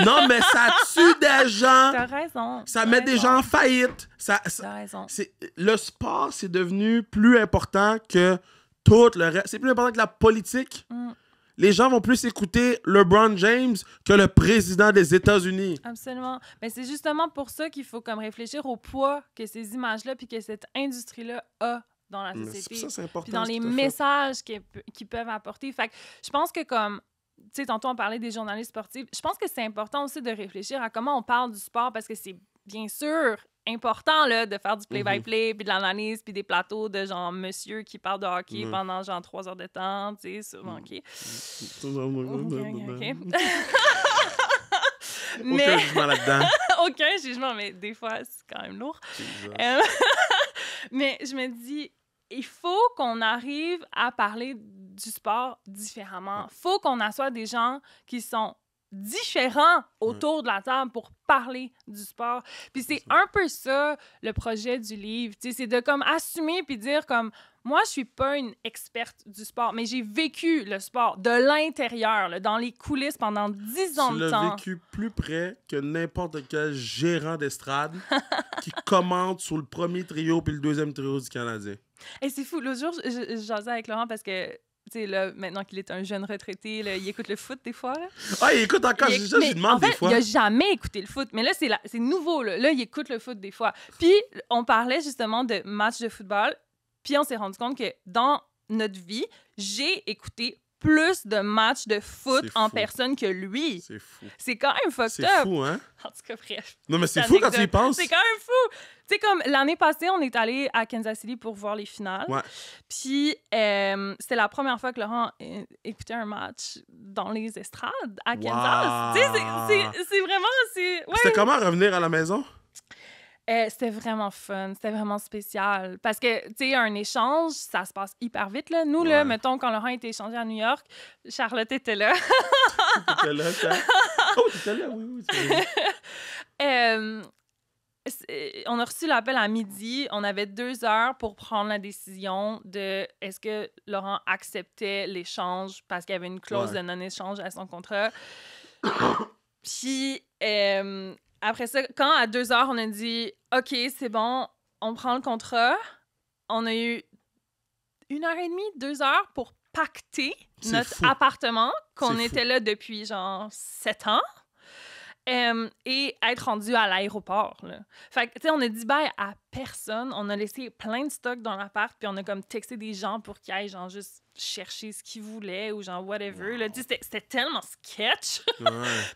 A: Non, mais ça tue des gens!
B: T'as raison.
A: Ça met des gens en faillite.
B: T'as raison.
A: Le sport, c'est devenu plus important que tout le reste. C'est plus important que la politique. Les gens vont plus écouter LeBron James que le président des États-Unis.
B: Absolument. Mais c'est justement pour ça qu'il faut comme réfléchir au poids que ces images-là puis que cette industrie-là a dans la société.
A: Ça, c'est important.
B: Puis dans les messages qu'ils peuvent apporter. Fait que je pense que comme... Tu sais, tantôt, on parlait des journalistes sportifs. Je pense que c'est important aussi de réfléchir à comment on parle du sport parce que c'est bien sûr important là, de faire du play-by-play, puis de l'analyse, puis des plateaux de genre monsieur qui parle de hockey pendant genre 3 heures de temps, tu sais, sur OK. Mais...
A: Aucun jugement là-dedans.
B: Aucun jugement, mais des fois, c'est quand même lourd. Mais je me dis, il faut qu'on arrive à parler du sport différemment. Il faut qu'on assoie des gens qui sont différents autour de la table pour parler du sport. Puis c'est un peu ça, le projet du livre. Tu sais, c'est de comme assumer puis dire comme, moi, je suis pas une experte du sport, mais j'ai vécu le sport de l'intérieur, là, dans les coulisses pendant 10 ans de temps.
A: Tu l'as vécu plus près que n'importe quel gérant d'estrade qui commente sur le premier trio puis le deuxième trio du Canadien.
B: Et c'est fou. L'autre jour, je jasais avec Laurent parce que tu sais, là, maintenant qu'il est un jeune retraité, là, il écoute le foot des fois. Là.
A: Ah, il écoute encore, je lui demande des fois.
B: Il a jamais écouté le foot, mais là, c'est nouveau. Là, il écoute le foot des fois. Puis, on parlait justement de matchs de football, puis on s'est rendu compte que dans notre vie, j'ai écouté plus de matchs de foot en personne que lui.
A: C'est fou.
B: C'est quand même fucked up.
A: C'est fou, hein?
B: En tout cas, bref.
A: Non, mais c'est fou quand tu y penses.
B: C'est quand même fou. Tu sais, comme l'année passée, on est allé à Kansas City pour voir les finales.
A: Ouais.
B: Puis, c'était la première fois que Laurent écoutait un match dans les estrades à Kansas.
A: Wow.
B: Tu sais, c'est vraiment... Ouais.
A: C'était comment revenir à la maison?
B: C'était vraiment fun, c'était vraiment spécial. Parce que, tu sais, un échange, ça se passe hyper vite, là. Nous, là, mettons, quand Laurent a été échangé à New York, Charlotte était là.
A: T'étais là, ça? Oh, t'étais là, oui.
B: On a reçu l'appel à midi. On avait 2 heures pour prendre la décision de est-ce que Laurent acceptait l'échange parce qu'il y avait une clause de non-échange à son contrat. Puis... après ça, quand à 2 heures, on a dit « OK, c'est bon, on prend le contrat », on a eu 1h30, 2 heures pour pacter notre appartement, qu'on était là depuis genre 7 ans, et être rendu à l'aéroport. Là. Fait que, tu sais, on a dit bye à personne. On a laissé plein de stocks dans l'appart, puis on a comme texté des gens pour qu'ils aillent genre juste chercher ce qu'ils voulaient ou genre whatever. Là. Tu sais, c'était tellement sketch.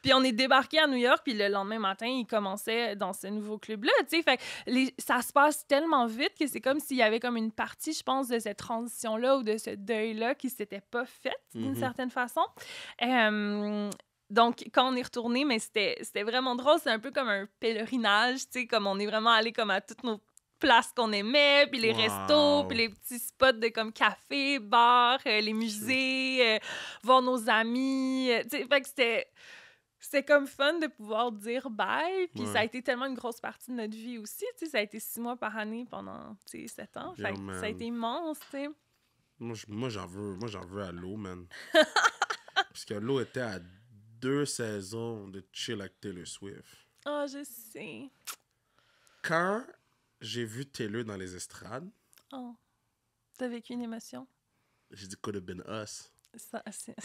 B: Puis on est débarqué à New York, puis le lendemain matin, il commençait dans ce nouveau club-là. Tu sais, fait que ça se passe tellement vite que c'est comme s'il y avait comme une partie, je pense, de cette transition-là ou de ce deuil-là qui s'était pas faite d'une certaine façon. Donc, quand on est retourné, mais c'était vraiment drôle. C'est un peu comme un pèlerinage, tu sais, comme on est vraiment allé comme à toutes nos places qu'on aimait, puis les restos, puis les petits spots de comme café, bar, les musées, voir nos amis. Tu sais, fait que c'était comme fun de pouvoir dire bye. Puis ça a été tellement une grosse partie de notre vie aussi. Tu sais, ça a été 6 mois par année pendant 7 ans. Fait que ça a été immense, tu sais.
A: Moi, j'en veux à l'eau, man. Parce que l'eau était à 2 saisons de chill avec Taylor Swift.
B: Ah, je sais.
A: Quand j'ai vu Taylor dans les estrades...
B: Oh. T'as vécu une émotion?
A: J'ai dit « could have been us ».
B: Ça, c'est...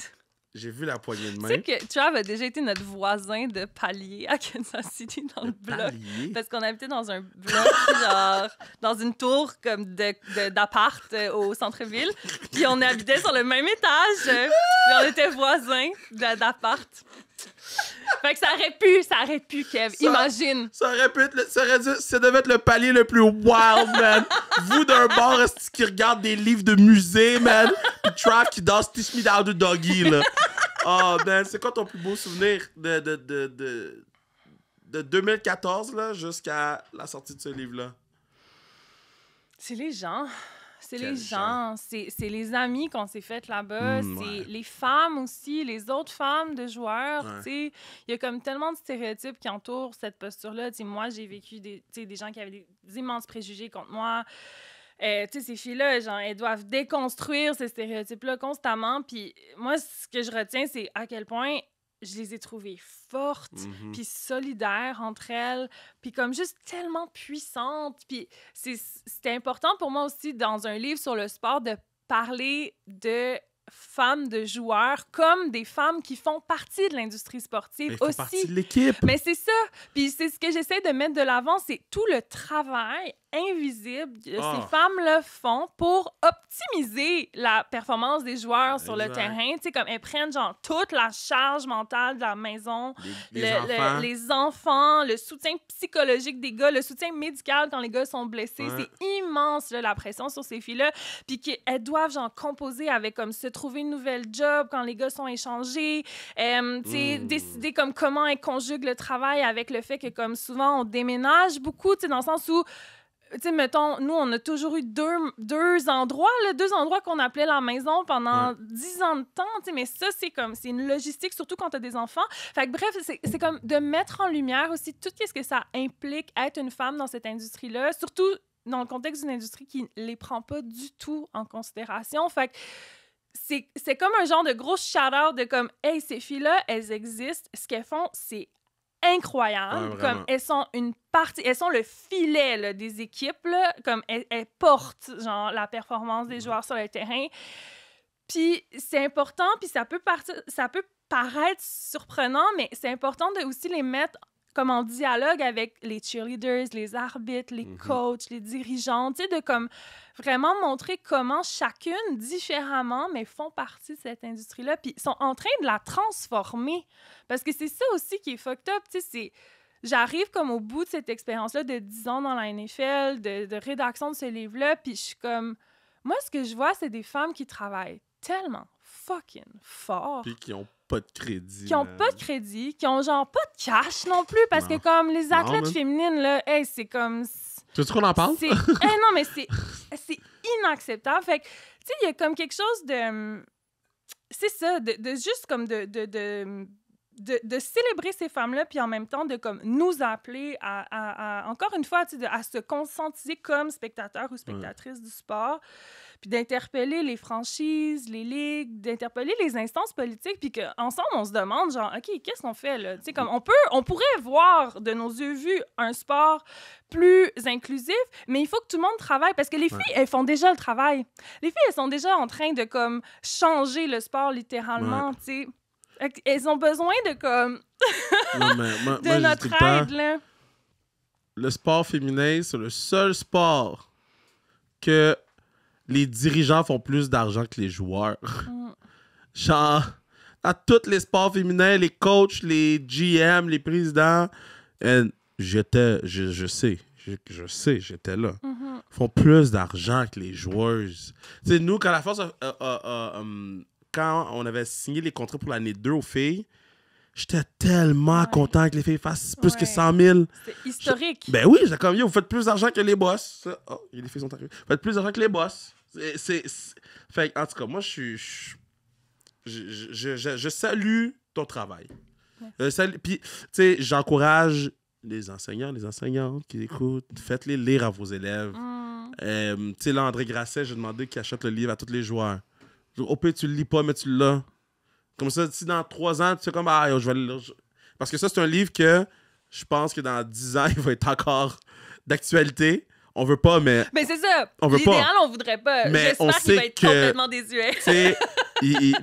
A: J'ai vu la poignée de main.
B: Tu sais que Trav a déjà été notre voisin de palier à Kansas City dans le bloc.
A: Palier?
B: Parce qu'on habitait dans un bloc, genre, dans une tour comme d'appart au centre-ville. Puis on habitait sur le même étage. Puis on était voisins d'appart. Fait que ça aurait pu, Kev. Imagine.
A: Ça devait être le palier le plus wild, man. Vous d'un bar qui regarde des livres de musée, man. Puis Trav qui danse Teach Me How to Doggy, là. Oh, man, c'est quoi ton plus beau souvenir de 2014, là, jusqu'à la sortie de ce livre-là?
B: C'est les gens. C'est les gens. C'est les amis qu'on s'est fait là-bas. C'est les femmes aussi, les autres femmes de joueurs. Il y a comme tellement de stéréotypes qui entourent cette posture-là. Moi, j'ai vécu des gens qui avaient des immenses préjugés contre moi. Ces filles-là, genre, elles doivent déconstruire ces stéréotypes-là constamment. Puis moi, ce que je retiens, c'est à quel point je les ai trouvées fortes, puis solidaires entre elles, puis comme juste tellement puissantes. Puis c'était important pour moi aussi, dans un livre sur le sport, de parler de femmes de joueurs comme des femmes qui font partie de l'industrie sportive aussi.
A: Partie de l'équipe.
B: Mais c'est ça. Puis c'est ce que j'essaie de mettre de l'avant, c'est tout le travail invisible que ces femmes-là font pour optimiser la performance des joueurs sur le terrain. Tu sais, comme elles prennent genre toute la charge mentale de la maison, les enfants, le soutien psychologique des gars, le soutien médical quand les gars sont blessés. C'est immense, là, la pression sur ces filles-là. Puis qu'elles doivent genre composer avec comme se trouver une nouvelle job quand les gars sont échangés. Tu sais, décider comme comment elles conjuguent le travail avec le fait que comme souvent on déménage beaucoup, tu sais, dans le sens où tu sais, mettons, nous, on a toujours eu deux endroits qu'on appelait la maison pendant 10 ans de temps, tu sais, mais ça, c'est une logistique, surtout quand t'as des enfants. Fait que bref, c'est comme de mettre en lumière aussi tout ce que ça implique être une femme dans cette industrie-là, surtout dans le contexte d'une industrie qui les prend pas du tout en considération. Fait que c'est comme un genre de gros shout-out de comme, hey, ces filles-là, elles existent, ce qu'elles font, c'est incroyable, comme elles sont le filet là, des équipes, là, comme elles portent genre la performance des joueurs sur le terrain. Puis c'est important, puis ça peut paraître surprenant, mais c'est important de aussi les mettre comme en dialogue avec les cheerleaders, les arbitres, les coachs, les dirigeants, tu sais, de comme vraiment montrer comment chacune, différemment, mais font partie de cette industrie-là, puis sont en train de la transformer. Parce que c'est ça aussi qui est fucked up, tu sais, c'est... J'arrive comme au bout de cette expérience-là de 10 ans dans la NFL, de rédaction de ce livre-là, puis je suis comme... Moi, ce que je vois, c'est des femmes qui travaillent tellement fucking fort.
A: Puis qui ont pas de crédit.
B: Qui ont pas de crédit, qui ont genre pas de cash non plus, parce que comme les athlètes féminines, là, hey, c'est comme...
A: Tu veux qu'on en parle?
B: Non, mais c'est inacceptable. Fait que, tu sais, il y a comme quelque chose de... C'est ça, de juste comme de célébrer ces femmes-là, puis en même temps de comme nous appeler à encore une fois, à se conscientiser comme spectateurs ou spectatrices du sport, puis d'interpeller les franchises, les ligues, d'interpeller les instances politiques, puis qu'ensemble, on se demande, genre, OK, qu'est-ce qu'on fait, là? Tu sais, comme on pourrait voir de nos yeux vus un sport plus inclusif, mais il faut que tout le monde travaille, parce que les filles, elles font déjà le travail. Les filles, elles sont déjà en train de, comme, changer le sport, littéralement, tu sais. Elles ont besoin de, comme...
A: non, mais moi,
B: notre aide, là.
A: Le sport féminin, c'est le seul sport que les dirigeants font plus d'argent que les joueurs. Genre, dans tous les sports féminins, les coachs, les GM, les présidents, je sais, j'étais là. Font plus d'argent que les joueuses. Tu sais, nous, quand la force quand on avait signé les contrats pour l'année 2 aux filles, j'étais tellement content que les filles fassent plus que 100 000.
B: C'est historique.
A: Ben oui, j'étais comme, yo, vous faites plus d'argent que les boss. Oh, les filles sont arrivées. Vous faites plus d'argent que les boss. Fait en tout cas, moi, je salue ton travail. Puis, tu sais, j'encourage les enseignants, les enseignantes qui écoutent. Faites-les lire à vos élèves. Tu sais, là, André Grasset, j'ai demandé qu'il achète le livre à tous les joueurs. Au pire, tu le lis pas, mais tu l'as. Comme ça, si dans 3 ans, tu sais comme, je vais le lire. Parce que ça, c'est un livre que je pense que dans 10 ans, il va être encore d'actualité. On veut pas, mais...
B: Mais c'est ça.
A: On veut
B: l'idéal,
A: pas.
B: on voudrait pas.
A: Mais
B: j'espère qu'il va être complètement désuet.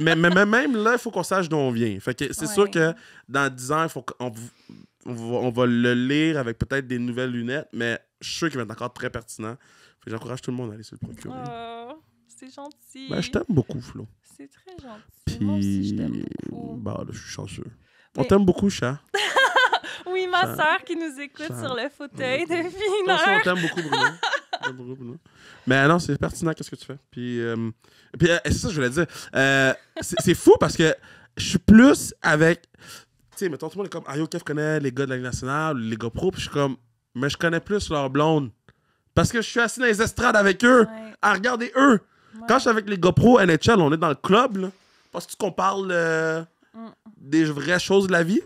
A: mais même là, il faut qu'on sache d'où on vient. Fait que c'est sûr que dans 10 ans, il faut on va le lire avec peut-être des nouvelles lunettes, mais je suis sûr qu'il va être encore très pertinent. Fait que j'encourage tout le monde à aller se le procurer.
B: Oh, c'est gentil.
A: Ben, je t'aime beaucoup, Flo.
B: C'est très gentil.
A: Puis...
B: Moi aussi, je t'aime beaucoup.
A: Bah, là, je suis chanceux. On t'aime beaucoup, chat.
B: Oui, ma sœur qui nous écoute sur le fauteuil depuis une heure.
A: On t'aime beaucoup, Bruno. Mais non, c'est pertinent, qu'est-ce que tu fais. Puis c'est ça que je voulais dire. C'est fou parce que je suis plus avec... Tu sais, mettons, tout le monde est comme, Yo, Kev connaît les gars de la Ligue nationale, les gars pro, puis je suis comme, mais je connais plus leurs blondes. Parce que je suis assis dans les estrades avec eux, à regarder eux. Quand je suis avec les gars pro NHL, on est dans le club, là. Parce qu'on parle des vraies choses de la vie.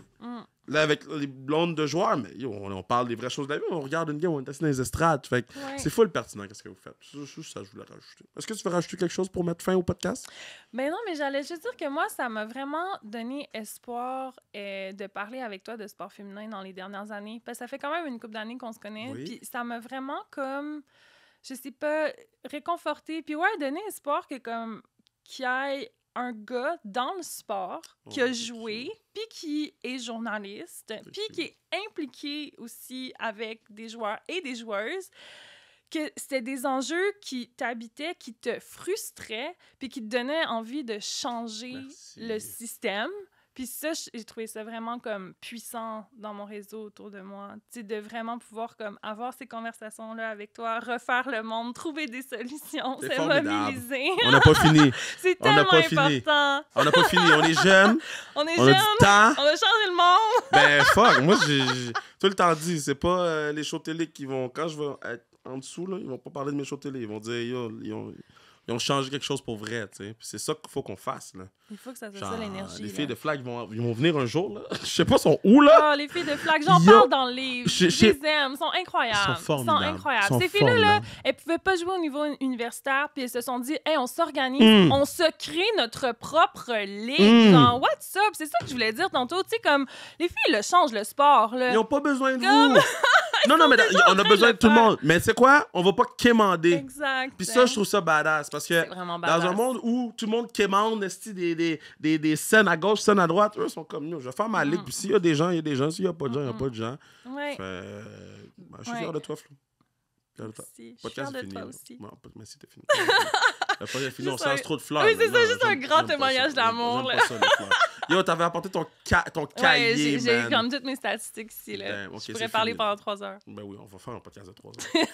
A: Là, avec les blondes de joueurs, mais on parle des vraies choses de la vie. On regarde une game, on est assis dans les estrades. Fait que c'est full pertinent, qu'est-ce que vous faites. Ça, je voulais rajouter. Est-ce que tu veux rajouter quelque chose pour mettre fin au podcast?
B: Ben non, mais j'allais juste dire que moi, ça m'a vraiment donné espoir de parler avec toi de sport féminin dans les dernières années. Parce que ça fait quand même une couple d'années qu'on se connaît. Puis ça m'a vraiment comme... je sais pas, réconforter. Puis donner espoir que comme qu'il y ait un gars dans le sport qui a joué, puis qui est journaliste, puis qui est impliqué aussi avec des joueurs et des joueuses, que c'était des enjeux qui t'habitaient, qui te frustraient, puis qui te donnaient envie de changer le système. Puis ça, j'ai trouvé ça vraiment comme puissant dans mon réseau autour de moi. Tu sais, de vraiment pouvoir comme avoir ces conversations-là avec toi, refaire le monde, trouver des solutions, se mobiliser.
A: On n'a pas fini.
B: C'est tellement important.
A: On n'a pas fini. On est jeunes.
B: On est
A: jeunes.
B: On a du temps. On a changé le monde.
A: Ben, fuck. Moi, j'ai tout le temps dit, c'est pas les shows télé qui vont... Quand je vais être en dessous, là, ils vont pas parler de mes shows télé. Ils vont dire, ils ont changé quelque chose pour vrai, tu sais. Puis c'est ça qu'il faut qu'on fasse, là.
B: Il faut que ça soit ça, l'énergie.
A: Les filles de Flag, ils vont venir un jour, là. Je sais pas, sont où, là?
B: Les filles de Flag, j'en parle dans le livre. Je les aime, ils sont incroyables.
A: Ils sont incroyables.
B: Ces filles-là, là, elles pouvaient pas jouer au niveau universitaire, puis elles se sont dit, on s'organise, on se crée notre propre ligue. Genre, what's up? C'est ça que je voulais dire tantôt. Tu sais, comme, les filles, là, changent le sport, là.
A: Ils ont pas besoin de vous. Non, mais on a besoin de tout le monde. Mais c'est quoi? On va pas quémander.
B: Exact.
A: Puis ça, je trouve ça badass. Parce que
B: badass.
A: dans un monde où tout le monde quémande des scènes à gauche, scènes à droite, eux sont comme nous. Je vais faire ma ligue. Puis s'il y a des gens, il y a des gens. S'il y a pas de gens, il y a pas de gens.
B: Ouais.
A: Je suis fier de toi, Flo.
B: Merci.
A: Je suis fier
B: de toi aussi.
A: Bon, merci, t'es fini. Le podcast est fini, on se lance trop de fleurs.
B: Oui, c'est ça, juste un grand témoignage d'amour.
A: J'aime pas ça, les fleurs. Yo, t'avais apporté ton cahier,
B: j'ai comme toutes mes statistiques ici. Là.
A: Ben, okay,
B: je pourrais parler pendant 3 heures.
A: Ben oui, on va faire un podcast de 3 heures.